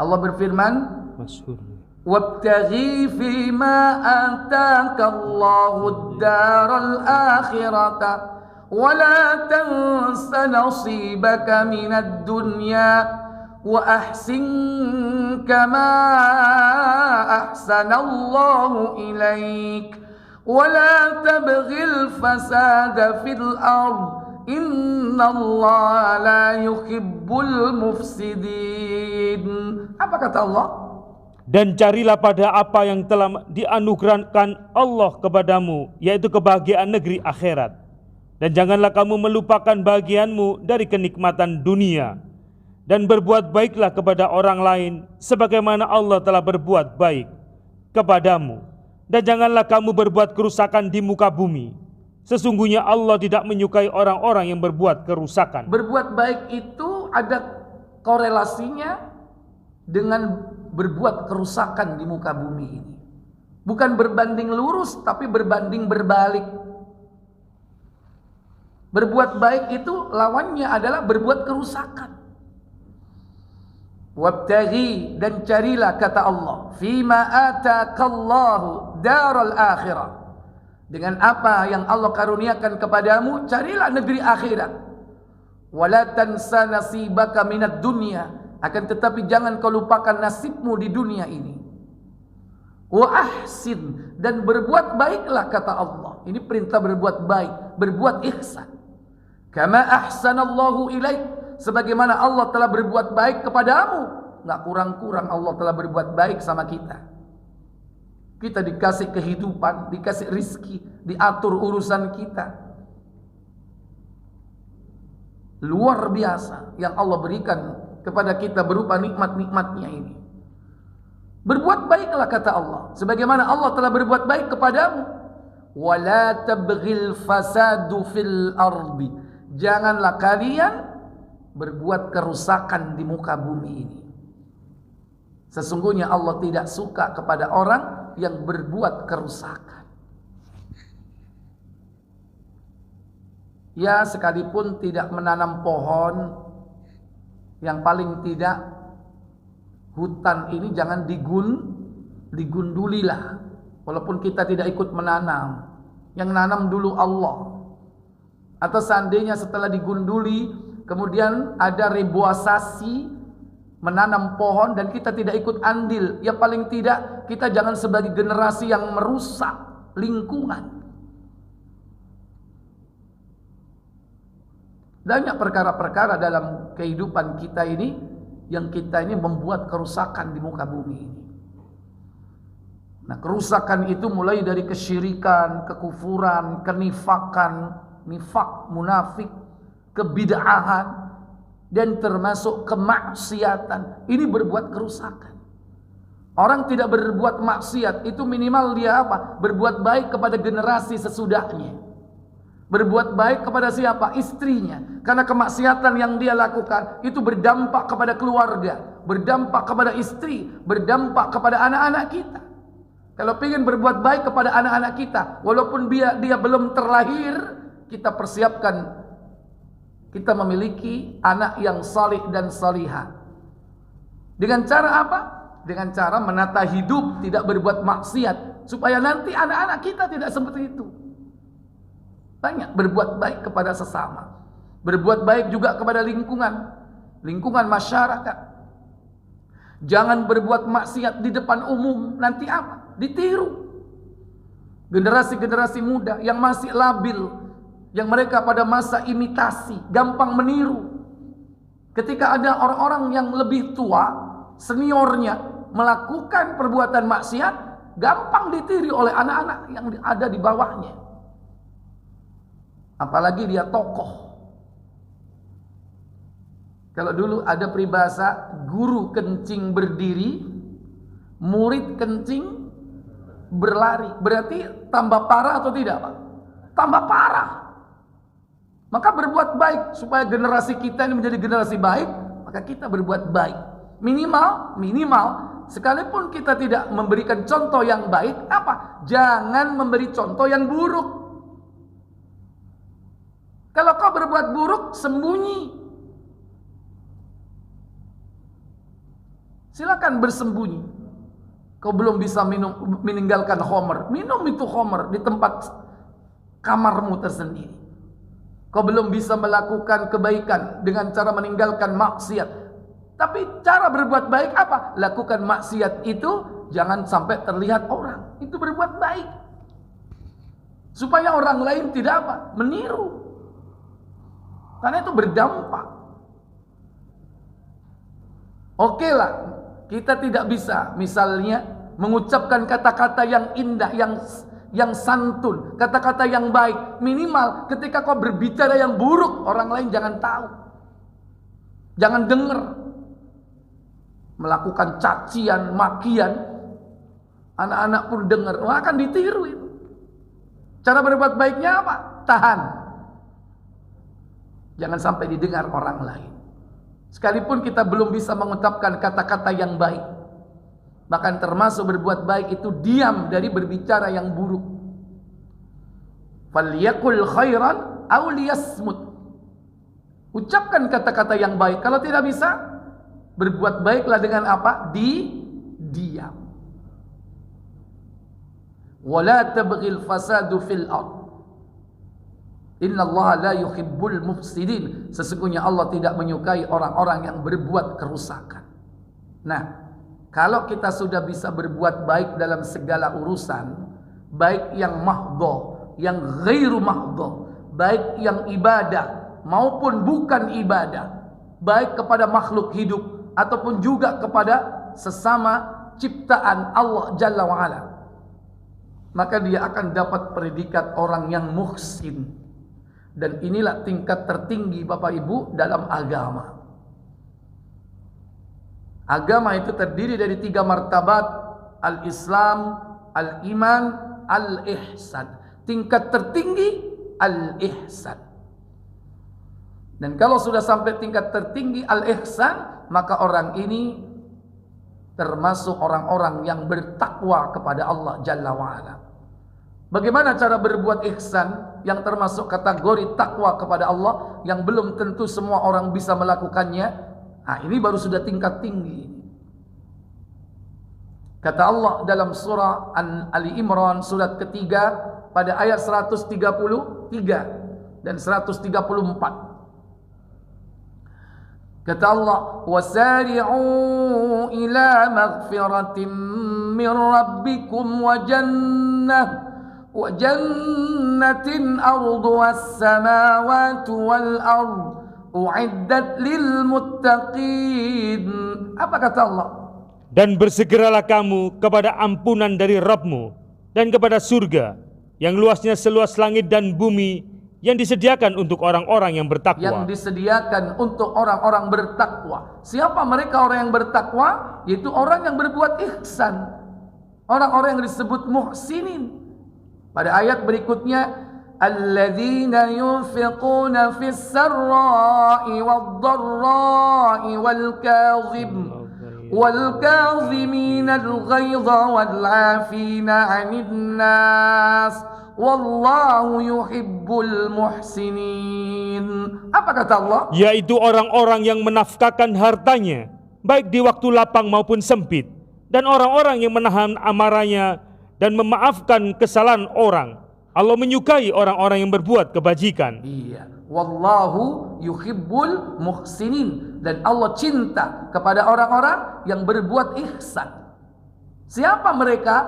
Allah berfirman, Masyhur. "Wabtaghi fima ataka Allahu ad-daral akhirata wa la tansa nasibaka minad dunya wa ahsin kama ahsana Allahu ilaik wa la tabghil fasada fil ard innallaha la yuhibbul mufsidin." Apa kata Allah? Dan carilah pada apa yang telah dianugerahkan Allah kepadamu, yaitu kebahagiaan negeri akhirat. Dan janganlah kamu melupakan bagianmu dari kenikmatan dunia. Dan berbuat baiklah kepada orang lain, sebagaimana Allah telah berbuat baik kepadamu. Dan janganlah kamu berbuat kerusakan di muka bumi. Sesungguhnya Allah tidak menyukai orang-orang yang berbuat kerusakan. Berbuat baik itu ada korelasinya dengan berbuat kerusakan di muka bumi ini. Bukan berbanding lurus, tapi berbanding berbalik. Berbuat baik itu lawannya adalah berbuat kerusakan. Wabtaghi, dan carilah, kata Allah, fima atakallahu daral akhirah, dengan apa yang Allah karuniakan kepadamu, carilah negeri akhirat. Wala tansa nasibaka minad dunya, akan tetapi jangan kau lupakan nasibmu di dunia ini. Wa ahsin, dan berbuat baiklah, kata Allah. Ini perintah berbuat baik, berbuat ihsan. Kama ahsanallahu ilaik, sebagaimana Allah telah berbuat baik kepadamu. Nggak kurang-kurang Allah telah berbuat baik sama kita. Kita dikasih kehidupan, dikasih rizki, diatur urusan kita. Luar biasa yang Allah berikan kepada kita berupa nikmat-nikmatnya ini. Berbuat baiklah, kata Allah, sebagaimana Allah telah berbuat baik kepadamu. Wala tabghil fasadu fil ardi, janganlah kalian berbuat kerusakan di muka bumi ini. Sesungguhnya Allah tidak suka kepada orang yang berbuat kerusakan. Ya, sekalipun tidak menanam pohon, yang paling tidak hutan ini jangan digundulilah. Walaupun kita tidak ikut menanam, yang nanam dulu Allah. Atau seandainya setelah digunduli kemudian ada reboisasi, menanam pohon dan kita tidak ikut andil, ya paling tidak kita jangan sebagai generasi yang merusak lingkungan. Banyak perkara-perkara dalam kehidupan kita ini yang kita ini membuat kerusakan di muka bumi ini. Nah, kerusakan itu mulai dari kesyirikan, kekufuran, kenifakan, nifak, munafik, kebid'ahan, dan termasuk kemaksiatan. Ini berbuat kerusakan. Orang tidak berbuat maksiat itu minimal dia apa? Berbuat baik kepada generasi sesudahnya. Berbuat baik kepada siapa? Istrinya. Karena kemaksiatan yang dia lakukan itu berdampak kepada keluarga, berdampak kepada istri, berdampak kepada anak-anak kita. Kalau ingin berbuat baik kepada anak-anak kita, walaupun dia belum terlahir, kita persiapkan kita memiliki anak yang salih dan salihah. Dengan cara apa? Dengan cara menata hidup, tidak berbuat maksiat, supaya nanti anak-anak kita tidak seperti itu. Banyak berbuat baik kepada sesama, berbuat baik juga kepada lingkungan masyarakat. Jangan berbuat maksiat di depan umum, nanti apa? Ditiru. Generasi-generasi muda yang masih labil, yang mereka pada masa imitasi, gampang meniru. Ketika ada orang-orang yang lebih tua, seniornya melakukan perbuatan maksiat, gampang ditiru oleh anak-anak yang ada di bawahnya. Apalagi dia tokoh. Kalau dulu ada peribahasa, guru kencing berdiri, murid kencing berlari. Berarti tambah parah atau tidak, Pak? Tambah parah. Maka berbuat baik supaya generasi kita ini menjadi generasi baik, maka kita berbuat baik. Minimal sekalipun kita tidak memberikan contoh yang baik, apa? Jangan memberi contoh yang buruk. Kalau kau berbuat buruk, sembunyi. Silakan bersembunyi. Kau belum bisa meninggalkan khamr, minum itu khamr di tempat kamarmu tersendiri. Kau belum bisa melakukan kebaikan dengan cara meninggalkan maksiat. Tapi cara berbuat baik apa? Lakukan maksiat itu jangan sampai terlihat orang. Itu berbuat baik. Supaya orang lain tidak apa? Meniru. Karena itu berdampak. Oke lah, kita tidak bisa misalnya mengucapkan kata-kata yang indah, yang santun, kata-kata yang baik. Minimal ketika kau berbicara yang buruk, orang lain jangan tahu. Jangan dengar. Melakukan cacian, makian, anak-anak pun dengar, wah akan ditiru itu. Cara berbuat baiknya apa? Tahan. Jangan sampai didengar orang lain. Sekalipun kita belum bisa mengucapkan kata-kata yang baik, bahkan termasuk berbuat baik itu diam dari berbicara yang buruk. Falyakul khairan aw liyasmut. Ucapkan kata-kata yang baik. Kalau tidak bisa, berbuat baiklah dengan apa? Diam. Wala tabghil fasadu fil ard. Innallaha la yuhibbul mufsidin. Sesungguhnya Allah tidak menyukai orang-orang yang berbuat kerusakan. Nah, kalau kita sudah bisa berbuat baik dalam segala urusan, baik yang mahdhah, yang ghairu mahdhah, baik yang ibadah maupun bukan ibadah, baik kepada makhluk hidup ataupun juga kepada sesama ciptaan Allah Jalla wa Ala, maka dia akan dapat predikat orang yang muhsin. Dan inilah tingkat tertinggi Bapak Ibu dalam agama. Agama itu terdiri dari 3 martabat: al-Islam, al-Iman, al-Ihsan. Tingkat tertinggi al-Ihsan. Dan kalau sudah sampai tingkat tertinggi al-Ihsan, maka orang ini termasuk orang-orang yang bertakwa kepada Allah Jalla wa'ala. Bagaimana cara berbuat ihsan yang termasuk kategori takwa kepada Allah yang belum tentu semua orang bisa melakukannya? Nah, ini baru sudah tingkat tinggi. Kata Allah dalam surah Ali Imran surat ketiga pada ayat 133, dan 134. Kata Allah, wasari'u ila maghfiratin min rabbikum wa jannatin arduha as-samawati wal ard u'iddat lil muttaqin. Apa kata Allah? Dan bersegeralah kamu kepada ampunan dari Rabb-mu dan kepada surga yang luasnya seluas langit dan bumi, yang disediakan untuk orang-orang yang bertakwa. Yang disediakan untuk orang-orang bertakwa. Siapa mereka orang yang bertakwa? Yaitu orang yang berbuat ihsan, orang-orang yang disebut muhsinin. Pada ayat berikutnya, alladzina yunfiquna fis sarra'i wad-dharra'i والكاظمين الغيظ والعافين عن الناس والله يحب المحسنين. Apa kata Allah? Yaitu orang-orang yang menafkahkan hartanya baik di waktu lapang maupun sempit, dan orang-orang yang menahan amarahnya dan memaafkan kesalahan orang. Allah menyukai orang-orang yang berbuat kebajikan. Iya. Wallahu yuhibbul muhsinin, dan Allah cinta kepada orang-orang yang berbuat ihsan. Siapa mereka?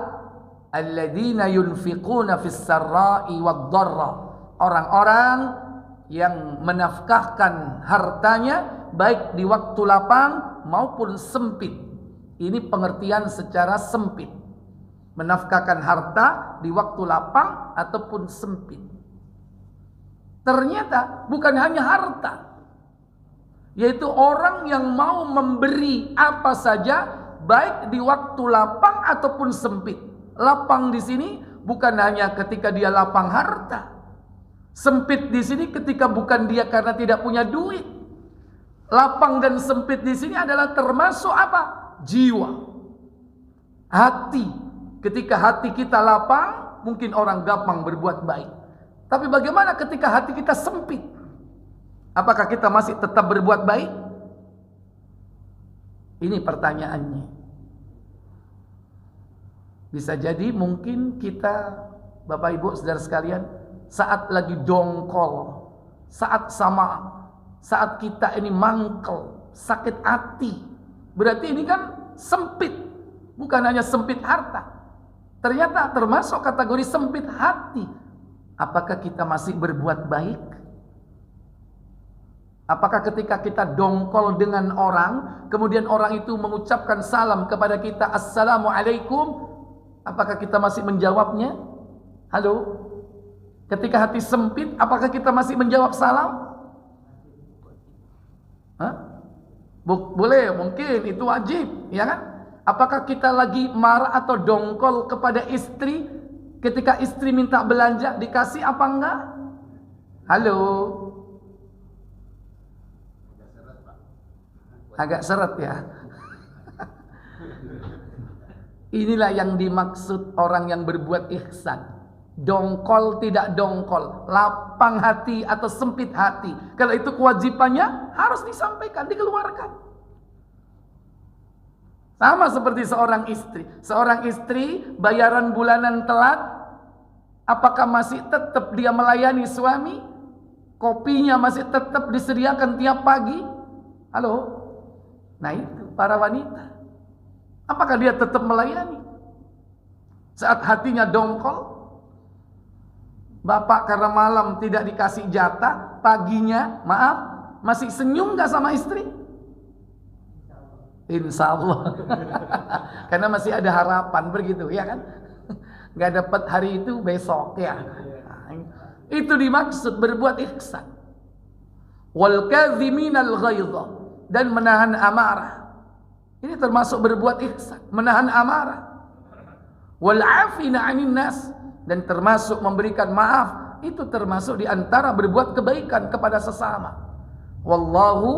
Alladzina yunfiquna fis sarra'i wad-dharra. Orang-orang yang menafkahkan hartanya baik di waktu lapang maupun sempit. Ini pengertian secara sempit. Menafkahkan harta di waktu lapang ataupun sempit. Ternyata bukan hanya harta, yaitu orang yang mau memberi apa saja baik di waktu lapang ataupun sempit. Lapang di sini bukan hanya ketika dia lapang harta. Sempit di sini ketika bukan dia karena tidak punya duit. Lapang dan sempit di sini adalah termasuk apa? Jiwa, hati. Ketika hati kita lapang, mungkin orang gampang berbuat baik. Tapi bagaimana ketika hati kita sempit? Apakah kita masih tetap berbuat baik? Ini pertanyaannya. Bisa jadi mungkin kita, Bapak Ibu Saudara sekalian, saat lagi dongkol, saat kita ini mangkel, sakit hati, berarti ini kan sempit. Bukan hanya sempit harta, ternyata termasuk kategori sempit hati. Apakah kita masih berbuat baik? Apakah ketika kita dongkol dengan orang, kemudian orang itu mengucapkan salam kepada kita, Assalamualaikum, apakah kita masih menjawabnya? Halo? Ketika hati sempit, apakah kita masih menjawab salam? Hah? Boleh, mungkin itu wajib, ya kan? Apakah kita lagi marah atau dongkol kepada istri? Ketika istri minta belanja, dikasih apa enggak? Halo? Agak seret ya. Inilah yang dimaksud orang yang berbuat ihsan. Dongkol tidak dongkol, lapang hati atau sempit hati. Kalau itu kewajibannya harus disampaikan, dikeluarkan. Sama seperti seorang istri. Seorang istri bayaran bulanan telat, apakah masih tetap dia melayani suami? Kopinya masih tetap disediakan tiap pagi? Halo? Nah itu para wanita. Apakah dia tetap melayani? Saat hatinya dongkol, bapak karena malam tidak dikasih jatah, paginya maaf, masih senyum gak sama istri? Insya Allah. Karena masih ada harapan begitu, ya kan? Gak dapat hari itu besok ya. Itu dimaksud berbuat ihsan. Wal kadhiminal ghaidha, dan menahan amarah. Ini termasuk berbuat ihsan, menahan amarah. Wal afina 'anil nas, dan termasuk memberikan maaf. Itu termasuk di antara berbuat kebaikan kepada sesama. Wallahu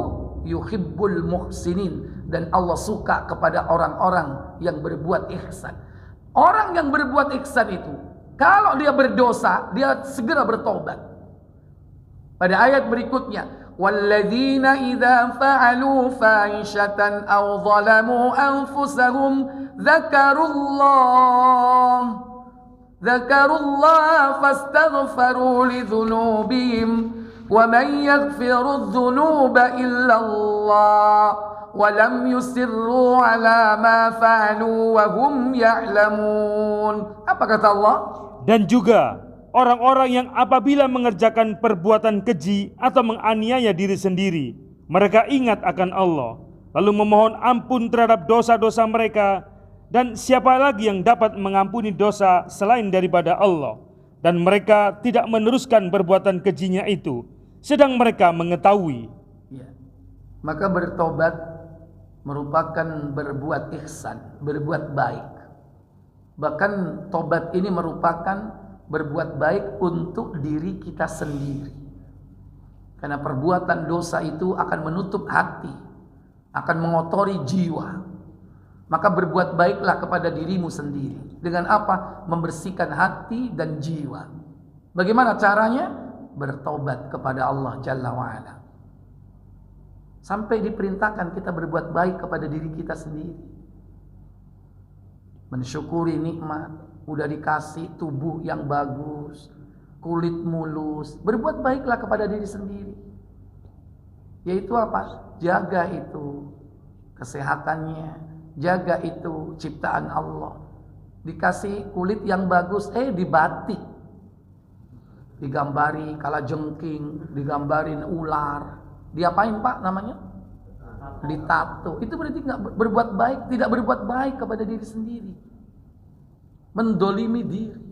yuhibbul muhsinin, dan Allah suka kepada orang-orang yang berbuat ihsan. Orang yang berbuat ihsan itu, kalau dia berdosa, dia segera bertobat. Pada ayat berikutnya, walladzina idza fa'alu fahishatan aw zalamu anfusahum ذكروا الله فاستغفروا لذنوبهم ومن يغفر الذنوب إلا الله ولم يسروا على ما فعلوا وهم يعلمون. Apa kata Allah? Dan juga orang-orang yang apabila mengerjakan perbuatan keji atau menganiaya diri sendiri, mereka ingat akan Allah, lalu memohon ampun terhadap dosa-dosa mereka, dan siapa lagi yang dapat mengampuni dosa selain daripada Allah, dan mereka tidak meneruskan perbuatan kejinya itu, sedang mereka mengetahui. Ya. Maka bertobat merupakan berbuat ihsan, berbuat baik. Bahkan tobat ini merupakan berbuat baik untuk diri kita sendiri. Karena perbuatan dosa itu akan menutup hati, akan mengotori jiwa. Maka berbuat baiklah kepada dirimu sendiri. Dengan apa? Membersihkan hati dan jiwa. Bagaimana caranya? Bertobat kepada Allah Jalla wa'ala. Sampai diperintahkan kita berbuat baik kepada diri kita sendiri. Mensyukuri nikmat, udah dikasih tubuh yang bagus, kulit mulus. Berbuat baiklah kepada diri sendiri. Yaitu apa? Jaga itu kesehatannya, jaga itu ciptaan Allah. Dikasih kulit yang bagus, dibatik, digambari kalajengking, digambarin ular. Diapain Pak namanya? Ditato. Itu berarti nggak berbuat baik, tidak berbuat baik kepada diri sendiri. Mendolimi diri.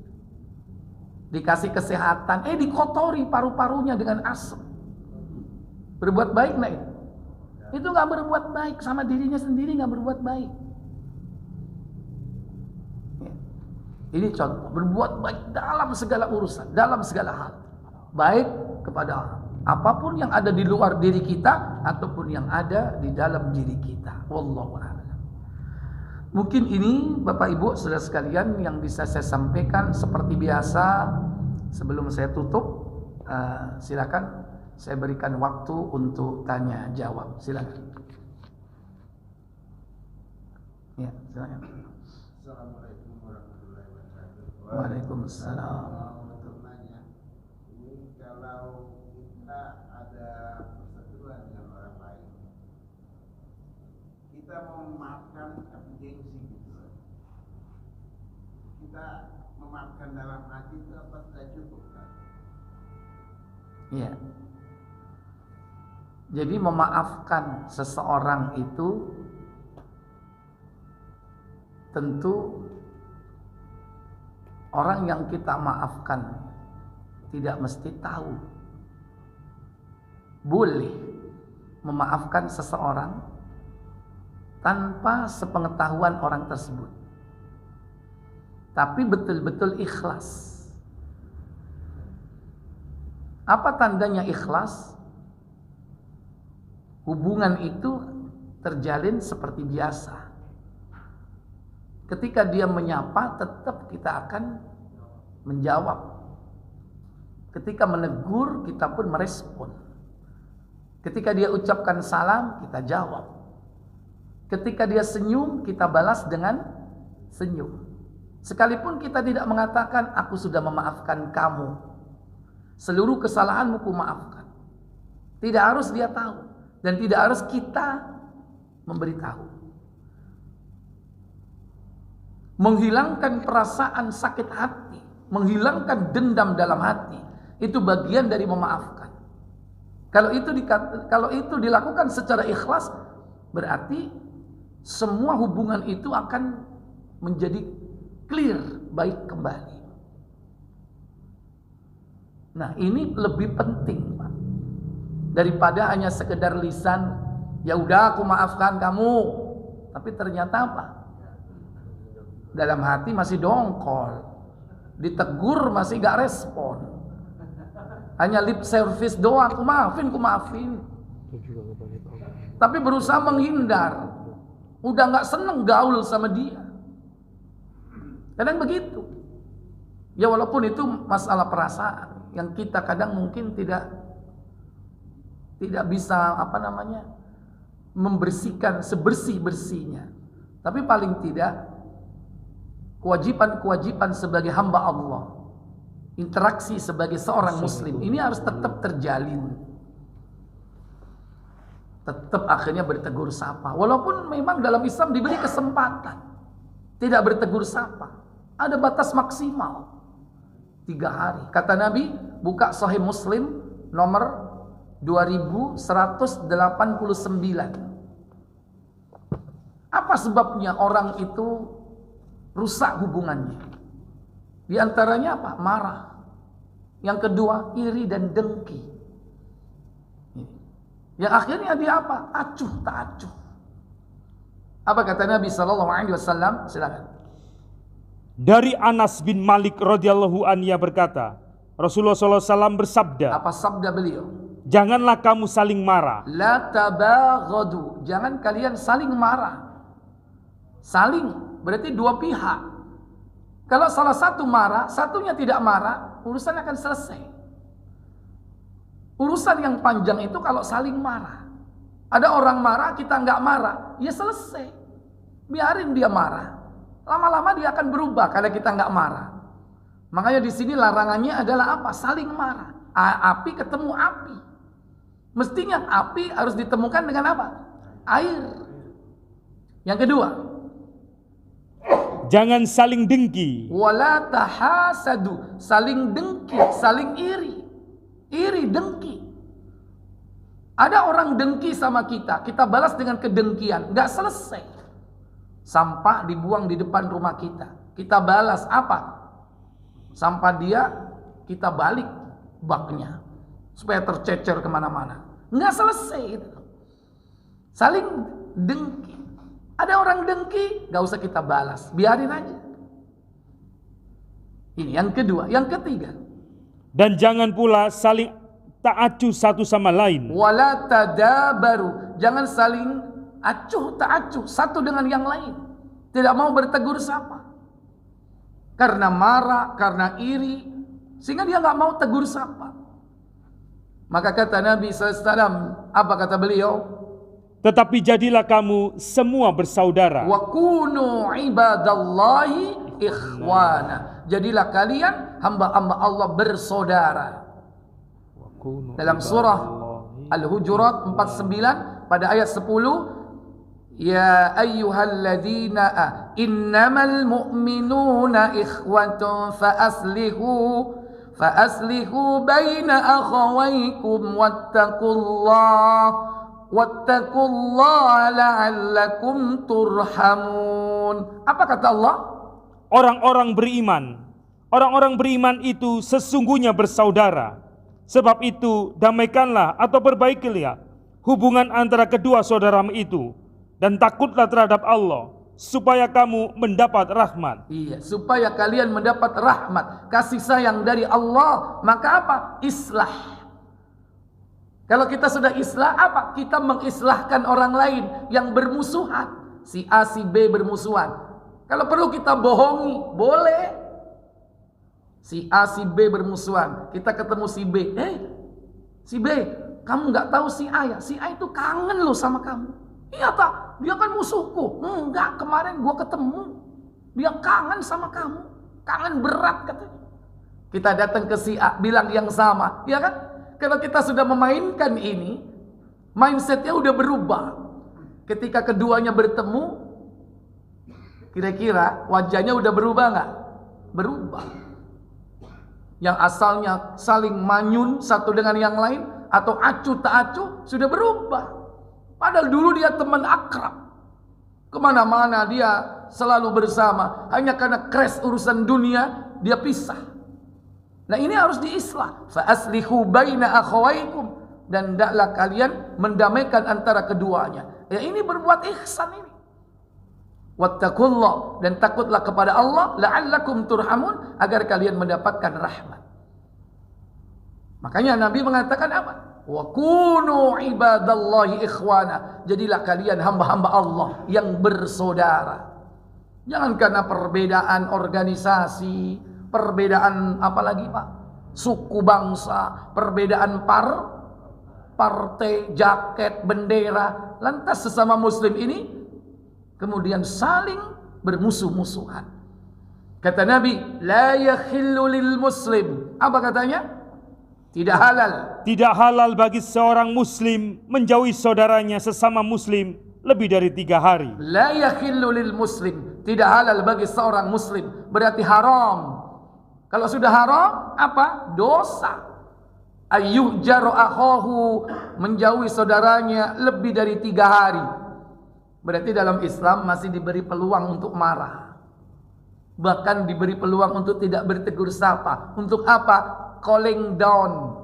Dikasih kesehatan, dikotori paru-parunya dengan asap. Berbuat baik nggak itu? Itu nggak berbuat baik, sama dirinya sendiri nggak berbuat baik. Ya. Ini contoh berbuat baik dalam segala urusan, dalam segala hal. Baik kepada apapun yang ada di luar diri kita ataupun yang ada di dalam diri kita. Wallahu a'lam. Mungkin ini Bapak Ibu saudara sekalian yang bisa saya sampaikan. Seperti biasa sebelum saya tutup, silakan saya berikan waktu untuk tanya jawab. Silakan. Ya, silakan. Assalamualaikum warahmatullahi wabarakatuh. Waalaikumsalam. Untuk nanya, ini kalau kita ada perseteruan dengan orang lain, kita mau memaafkan tapi gengsi gitu. Kita memaafkan dalam hati itu apa sudah cukup kan? Iya. Jadi memaafkan seseorang itu tentu orang yang kita maafkan tidak mesti tahu. Boleh memaafkan seseorang tanpa sepengetahuan orang tersebut. Tapi betul-betul ikhlas. Apa tandanya ikhlas? Hubungan itu terjalin seperti biasa. Ketika dia menyapa, tetap kita akan menjawab. Ketika menegur, kita pun merespon. Ketika dia ucapkan salam, kita jawab. Ketika dia senyum, kita balas dengan senyum. Sekalipun kita tidak mengatakan, aku sudah memaafkan kamu, seluruh kesalahanmu ku maafkan. Tidak harus dia tahu. Dan tidak harus kita memberitahu. Menghilangkan perasaan sakit hati, menghilangkan dendam dalam hati, itu bagian dari memaafkan. Kalau itu dilakukan secara ikhlas, berarti semua hubungan itu akan menjadi clear, baik kembali. Nah, ini lebih penting, Pak, daripada hanya sekedar lisan, ya udah aku maafkan kamu, tapi ternyata apa? Dalam hati masih dongkol, ditegur masih gak respon, hanya lip service doang, aku maafin, tapi berusaha menghindar, udah gak seneng gaul sama dia. Kadang begitu. Ya walaupun itu masalah perasaan yang kita kadang mungkin tidak bisa membersihkan sebersih-bersihnya. Tapi paling tidak kewajiban-kewajiban sebagai hamba Allah, interaksi sebagai seorang muslim ini harus tetap terjalin. Tetap akhirnya bertegur sapa. Walaupun memang dalam Islam diberi kesempatan tidak bertegur sapa. Ada batas maksimal 3 hari. Kata Nabi, buka Sahih Muslim nomor 2189. Apa sebabnya orang itu rusak hubungannya? Di antaranya apa? Marah. Yang kedua, iri dan dengki. Yang akhirnya dia apa? Acuh tak acuh. Apa kata Nabi sallallahu alaihi wasallam? Silakan. Dari Anas bin Malik radhiyallahu anhu berkata, Rasulullah sallallahu alaihi wasallam bersabda, Apa sabda beliau? janganlah kamu saling marah. La tabaghadu. Jangan kalian saling marah. Saling berarti dua pihak. Kalau salah satu marah, satunya tidak marah, urusan akan selesai. Urusan yang panjang itu kalau saling marah. Ada orang marah, kita nggak marah, ya selesai. Biarin dia marah. Lama-lama dia akan berubah kalau kita nggak marah. Makanya di sini larangannya adalah apa? Saling marah. Api ketemu api. Mestinya api harus ditemukan dengan apa? Air. Yang kedua, Jangan saling dengki. wala tahasadu, saling dengki, saling iri. Iri, dengki. Ada orang dengki sama kita, kita balas dengan kedengkian, nggak selesai. Sampah dibuang di depan rumah kita, kita balas apa? Sampah dia, kita balik baknya supaya tercecer kemana-mana. Nggak selesai itu. Saling dengki. Ada orang dengki, gak usah kita balas, biarin aja. Ini yang kedua. Yang ketiga, Dan jangan pula saling tak acuh satu sama lain. wala tadabaru, jangan saling acuh tak acuh satu dengan yang lain. Tidak mau bertegur sapa. Karena marah, karena iri, sehingga dia gak mau tegur sapa. Maka kata Nabi SAW, apa kata beliau? Tetapi jadilah kamu semua bersaudara. Wa kunu ibadallahi ikhwana. Jadilah kalian hamba-hamba Allah bersaudara. Dalam surah Al-Hujurat 49 pada ayat 10, ya ayyuhalladzina innamal mu'minuna ikhwatun فأصلحوا بين أخويكم واتقوا الله لعلكم ترحمون. Apa kata Allah? Orang-orang beriman itu sesungguhnya bersaudara. Sebab itu damaikanlah atau perbaikilah hubungan antara kedua saudaramu itu, dan takutlah terhadap Allah, supaya kamu mendapat rahmat. Iya, supaya kalian mendapat rahmat, kasih sayang dari Allah. Maka apa? Islah. Kalau kita sudah islah, apa? Kita mengislahkan orang lain yang bermusuhan. Si A, si B bermusuhan. Kalau perlu kita bohongi, boleh. Si A, si B bermusuhan. Kita ketemu si B. Si B, kamu nggak tahu si A ya? Si A itu kangen loh sama kamu. Iya tak? Dia kan musuhku. Enggak, kemarin gua ketemu. Dia kangen sama kamu. Kangen berat katanya. Kita datang ke si A, bilang yang sama. Ya kan? Kalau kita sudah memainkan ini, mindsetnya udah berubah. Ketika keduanya bertemu, kira-kira wajahnya udah berubah nggak? Berubah. Yang asalnya saling manyun satu dengan yang lain, atau acuh tak acuh, sudah berubah. Padahal dulu dia teman akrab. Kemana-mana dia selalu bersama. Hanya karena crash urusan dunia, dia pisah. Nah ini harus diislah. Fa'aslihu baina akhawaikum. Dan hendaklah kalian mendamaikan antara keduanya. Ya ini berbuat ihsan ini. Wattaqullah, dan takutlah kepada Allah, la'allakum turhamun, agar kalian mendapatkan rahmat. Makanya Nabi mengatakan apa? Wa kunu ibadallahi ikhwana. Jadilah kalian hamba-hamba Allah yang bersaudara. Jangan karena perbedaan organisasi, perbedaan apalagi Pak? Suku bangsa, perbedaan partai, jaket, bendera, lantas sesama muslim ini kemudian saling bermusuh-musuhan. Kata Nabi, la yakhillu lil muslim. Apa katanya? Tidak halal. Tidak halal bagi seorang muslim menjauhi saudaranya sesama muslim lebih dari 3 hari. La yakhillu lil muslim. Tidak halal bagi seorang muslim. Berarti haram. Kalau sudah haram, apa? Dosa. Ayyuhjaru akhahu, menjauhi saudaranya lebih dari 3 hari. Berarti dalam Islam masih diberi peluang untuk marah. Bahkan diberi peluang untuk tidak bertegur sapa. Untuk apa? Calling down.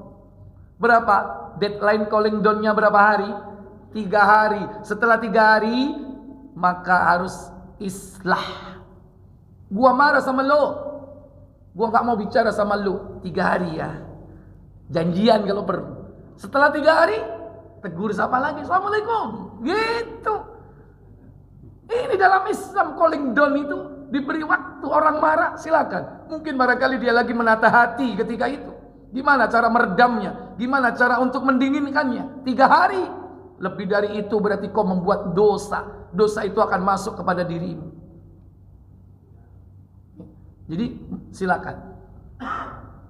Berapa? Deadline calling down-nya berapa hari? 3 hari. Setelah 3 hari, maka harus islah. Gua marah sama lo. Gua gak mau bicara sama lo. 3 hari ya. Janjian kalau perlu. Setelah 3 hari, tegur sapa lagi. Assalamualaikum. Gitu. Ini dalam Islam calling down itu. Diberi waktu orang marah, silakan. Mungkin barangkali dia lagi menata hati ketika itu. Gimana cara meredamnya? Gimana cara untuk mendinginkannya? 3 hari. Lebih dari itu berarti kau membuat dosa. Dosa itu akan masuk kepada dirimu. Jadi silakan.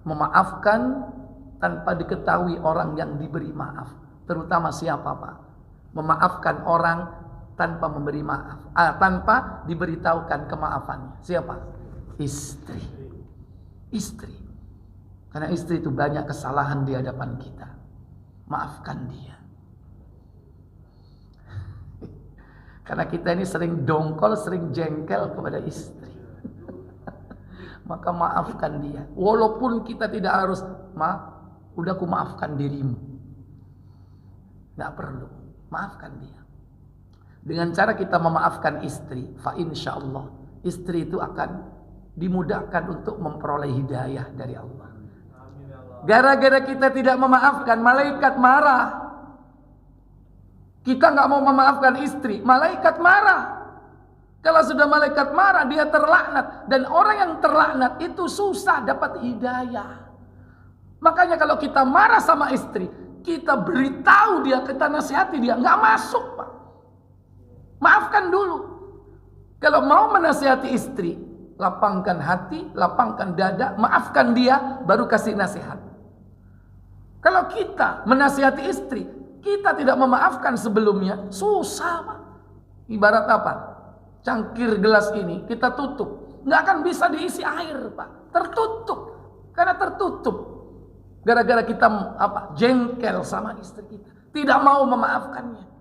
Memaafkan tanpa diketahui orang yang diberi maaf. Terutama siapa, Pak? Memaafkan orang tanpa memberi maaf, tanpa diberitahukan kemaafannya. Siapa? Istri. Istri. Karena istri itu banyak kesalahan di hadapan kita. Maafkan dia. Karena kita ini sering dongkol, sering jengkel kepada istri. Maka maafkan dia. Walaupun kita tidak harus, udah aku maafkan dirimu. Gak perlu. Maafkan dia. Dengan cara kita memaafkan istri, fa insyaallah istri itu akan dimudahkan untuk memperoleh hidayah dari Allah. Gara-gara kita tidak memaafkan, malaikat marah. Kita nggak mau memaafkan istri, malaikat marah. Kalau sudah malaikat marah, dia terlaknat. Dan orang yang terlaknat itu susah dapat hidayah. Makanya kalau kita marah sama istri, kita beritahu dia, kita nasihati dia, nggak masuk, Pak. Maafkan dulu. Kalau mau menasihati istri, lapangkan hati, lapangkan dada, maafkan dia, baru kasih nasihat. Kalau kita menasihati istri, kita tidak memaafkan sebelumnya, susah, Pak. Ibarat apa? Cangkir gelas ini kita tutup, nggak akan bisa diisi air, Pak. Tertutup. Karena tertutup. Gara-gara kita jengkel sama istri kita, tidak mau memaafkannya.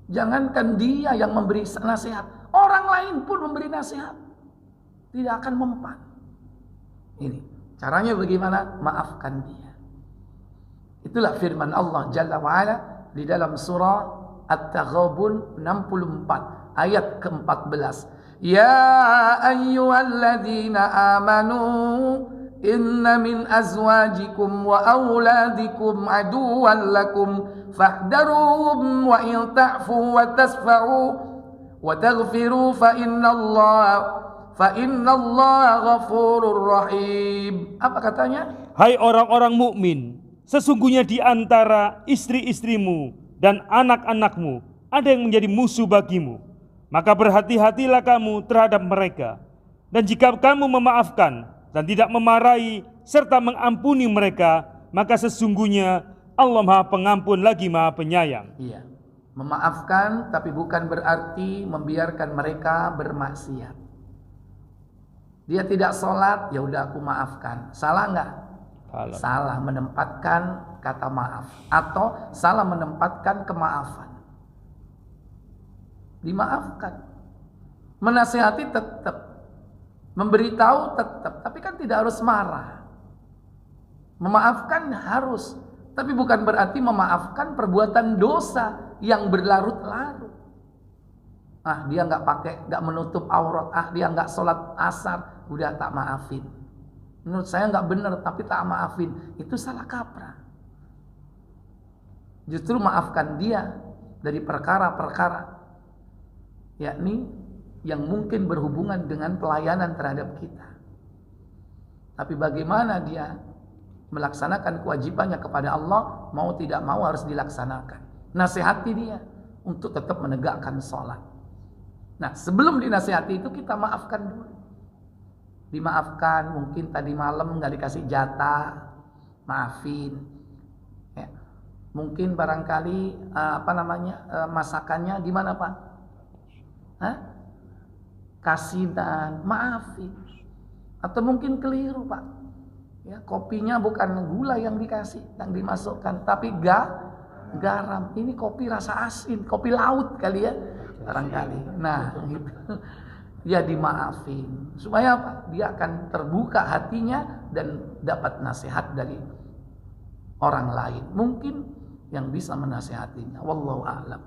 Jangankan dia yang memberi nasihat, orang lain pun memberi nasihat, tidak akan mempan. Ini caranya bagaimana? Maafkan dia. Itulah firman Allah Jalla wa'ala di dalam surah At-Taghabun 64 ayat ke-14. Ya ayyuhalladzina amanu inna min azwajikum wa auladikum aduwwan lakum fahdaruhum wa in ta'fu wa tasfa'u wa taghfiru fa innallaha ghafurur rahim. Apa katanya? Hai orang-orang mukmin, sesungguhnya di antara istri-istrimu dan anak-anakmu ada yang menjadi musuh bagimu. Maka berhati-hatilah kamu terhadap mereka. Dan jika kamu memaafkan dan tidak memarahi serta mengampuni mereka, maka sesungguhnya Allah Maha Pengampun lagi Maha Penyayang. Iya. Memaafkan tapi bukan berarti membiarkan mereka bermaksiat. Dia tidak sholat, ya udah aku maafkan. Salah nggak? Salah menempatkan kata maaf atau salah menempatkan kemaafan. Dimaafkan. Menasihati tetap, memberitahu tetap, tapi kan tidak harus marah. Memaafkan harus, tapi bukan berarti memaafkan perbuatan dosa yang berlarut-larut. Dia nggak menutup aurat, dia nggak sholat asar, udah tak maafin. Menurut saya nggak benar, tapi tak maafin. Itu salah kaprah. Justru maafkan dia dari perkara-perkara, yakni yang mungkin berhubungan dengan pelayanan terhadap kita. Tapi bagaimana dia melaksanakan kewajibannya kepada Allah, mau tidak mau harus dilaksanakan. Nasihati dia untuk tetap menegakkan sholat. Nah, sebelum dinasihati itu kita maafkan dulu. dimaafkan, mungkin tadi malam nggak dikasih jatah, maafin. Ya. Mungkin barangkali masakannya gimana Pak? Hah? Kasinan, maafin. Atau mungkin keliru Pak. Ya, kopinya bukan gula yang dikasih, yang dimasukkan, tapi garam. Ini kopi rasa asin, kopi laut kali ya, barangkali. Nah, gitu. Ya dimaafin. Supaya apa? Dia akan terbuka hatinya dan dapat nasihat dari orang lain. Mungkin yang bisa menasihatinya. Wallahu a'lam.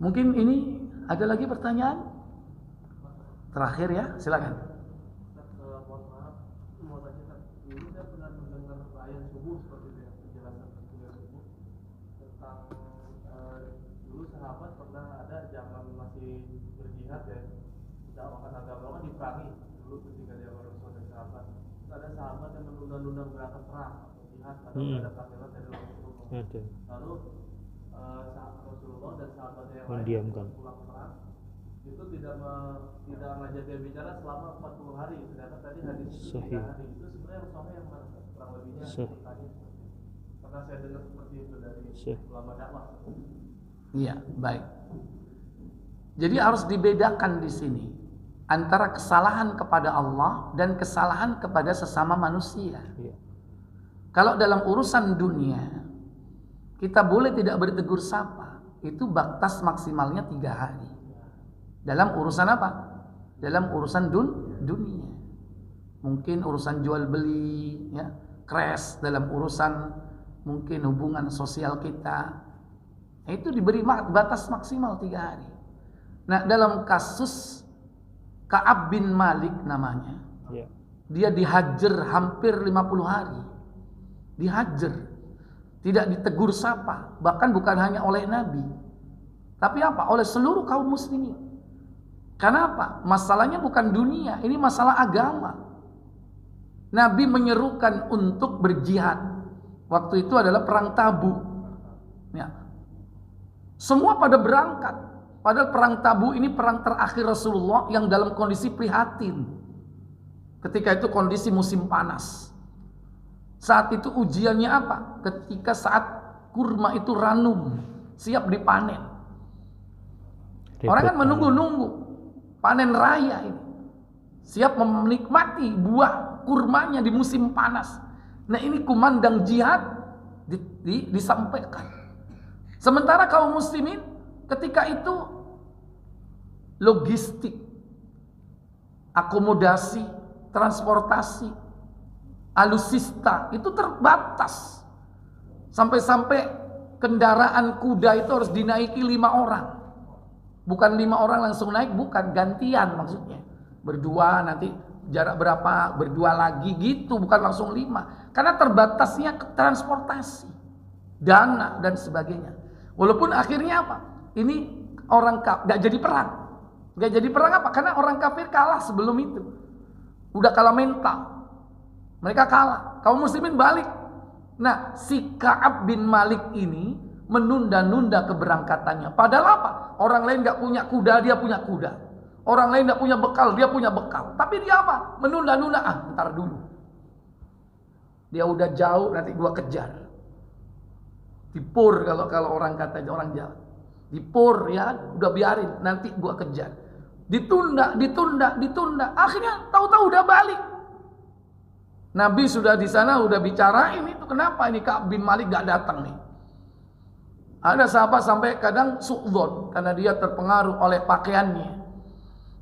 Mungkin ini ada lagi pertanyaan? Terakhir ya, silakan. Mohon maaf, mau tanya dulu saya pernah mendengar ayat subuh seperti itu ya, penjelasan tentang subuh tentang dulu sahabat pernah ada zaman masih berjihad ya, dakwahkan agama kan diperangi dulu ketika dia Rasul dan sahabat. Ada sahabat yang menunda-nunda berangkat perang atau jihad karena ada panggilan dari Rasulullah. Lalu Rasulullah dan sahabatnya yang lain pulang perang itu tidak mengajak dia bicara selama 40 hari, sedangkan tadi hadis itu 3 hari. Itu sebenarnya Rasulullah yang mana kurang lebihnya tadi karena saya dengar seperti itu dari ulama dakwah. Iya, baik. Jadi harus dibedakan di sini antara kesalahan kepada Allah dan kesalahan kepada sesama manusia. Iya. Kalau dalam urusan dunia kita boleh tidak bertegur sapa, itu batas maksimalnya 3 hari. Dalam urusan apa? Dalam urusan dunia. Mungkin urusan jual beli, ya, crash dalam urusan mungkin hubungan sosial kita. Itu diberi batas maksimal 3 hari. Nah, dalam kasus Ka'ab bin Malik namanya, dia dihajar hampir 50 hari. Dihajar. Tidak ditegur sapa, bahkan bukan hanya oleh Nabi, tapi apa? Oleh seluruh kaum muslimin. Kenapa? Masalahnya bukan dunia, ini masalah agama. Nabi menyerukan untuk berjihad. Waktu itu adalah perang Tabuk. Ya. Semua pada berangkat. Padahal perang Tabuk ini perang terakhir Rasulullah yang dalam kondisi prihatin. Ketika itu kondisi musim panas. Saat itu ujiannya apa? Ketika saat kurma itu ranum, siap dipanen. Orang kan menunggu-nunggu panen raya ini. Siap menikmati buah kurmanya di musim panas. Nah, ini kumandang jihad disampaikan. Sementara kaum muslimin ketika itu logistik, akomodasi, transportasi, alusista itu terbatas. Sampai-sampai kendaraan kuda itu harus dinaiki 5 orang. Bukan 5 orang langsung naik, bukan, gantian maksudnya. Berdua nanti jarak berapa, berdua lagi gitu, bukan langsung 5. Karena terbatasnya transportasi, dana dan sebagainya. Walaupun akhirnya apa? Ini orang gak jadi perang. Gak jadi perang apa? Karena orang kafir kalah sebelum itu. Udah kalah mental. Mereka kalah. Kaum muslimin balik. Nah, si Ka'ab bin Malik ini menunda-nunda keberangkatannya. Padahal apa? Orang lain gak punya kuda, dia punya kuda. Orang lain gak punya bekal, dia punya bekal. Tapi dia apa? Menunda-nunda. Ntar dulu. Dia udah jauh, nanti gua kejar. Dipur kalau orang kata orang Jawa. Dipur ya, udah biarin, nanti gua kejar. Ditunda. Akhirnya tahu-tahu udah balik. Nabi sudah di sana, udah bicarain itu kenapa ini Ka'ab bin Malik gak datang nih. Ada sahabat sampai kadang su'dzon karena dia terpengaruh oleh pakaiannya,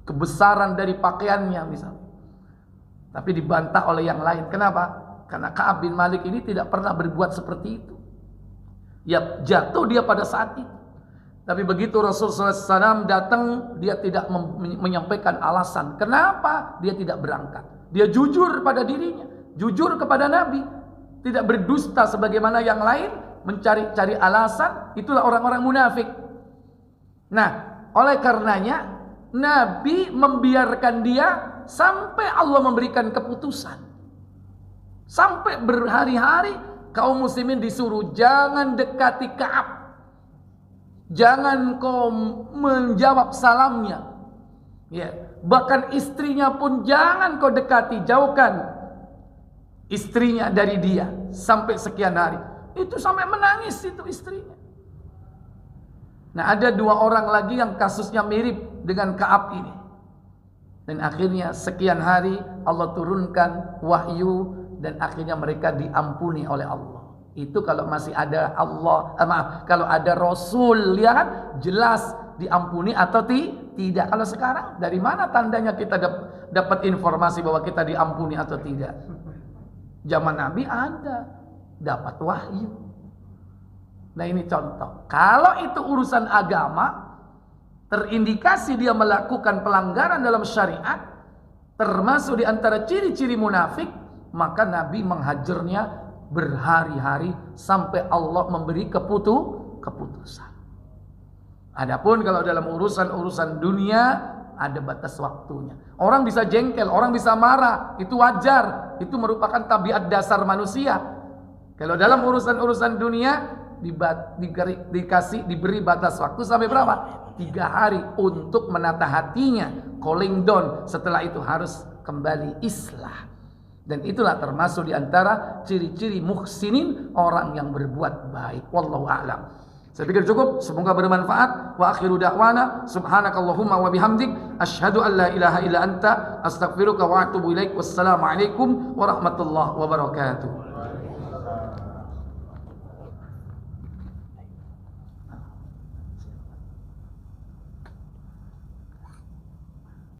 kebesaran dari pakaiannya misalnya. Tapi dibantah oleh yang lain. Kenapa? Karena Ka'ab bin Malik ini tidak pernah berbuat seperti itu. Ya jatuh dia pada saat itu. Tapi begitu Rasulullah SAW datang, dia tidak menyampaikan alasan kenapa dia tidak berangkat. Dia jujur pada dirinya, jujur kepada Nabi, tidak berdusta sebagaimana yang lain. Mencari-cari alasan, itulah orang-orang munafik. Nah, oleh karenanya Nabi membiarkan dia sampai Allah memberikan keputusan. Sampai berhari-hari kaum muslimin disuruh jangan dekati Ka'ab. Jangan kau menjawab salamnya. Ya, bahkan istrinya pun jangan kau dekati, jauhkan istrinya dari dia sampai sekian hari. Itu sampai menangis itu istrinya. Nah, ada 2 orang lagi yang kasusnya mirip dengan Ka'ab ini. Dan akhirnya sekian hari Allah turunkan wahyu dan akhirnya mereka diampuni oleh Allah. Itu kalau masih ada kalau ada Rasul, ya kan? Jelas diampuni atau tidak. Kalau sekarang dari mana tandanya kita dapat informasi bahwa kita diampuni atau tidak? Zaman Nabi ada, dapat wahyu. Nah, ini contoh. Kalau itu urusan agama, terindikasi dia melakukan pelanggaran dalam syariat, termasuk di antara ciri-ciri munafik, maka Nabi menghajarnya berhari-hari sampai Allah memberi keputusan. Adapun kalau dalam urusan dunia ada batas waktunya. Orang bisa jengkel, orang bisa marah, itu wajar, itu merupakan tabiat dasar manusia. Kalau dalam urusan dunia diberi batas waktu sampai berapa? 3 hari untuk menata hatinya, cooling down. Setelah itu harus kembali islah. Dan itulah termasuk di antara ciri-ciri muhsinin, orang yang berbuat baik. Wallahu a'lam. Saya pikir cukup, semoga bermanfaat. Wa akhiru da'wana subhanakallahumma wa bihamdik asyhadu an la ilaha illa anta astaghfiruka wa atubu ilaik. Wassalamualaikum warahmatullahi wabarakatuh.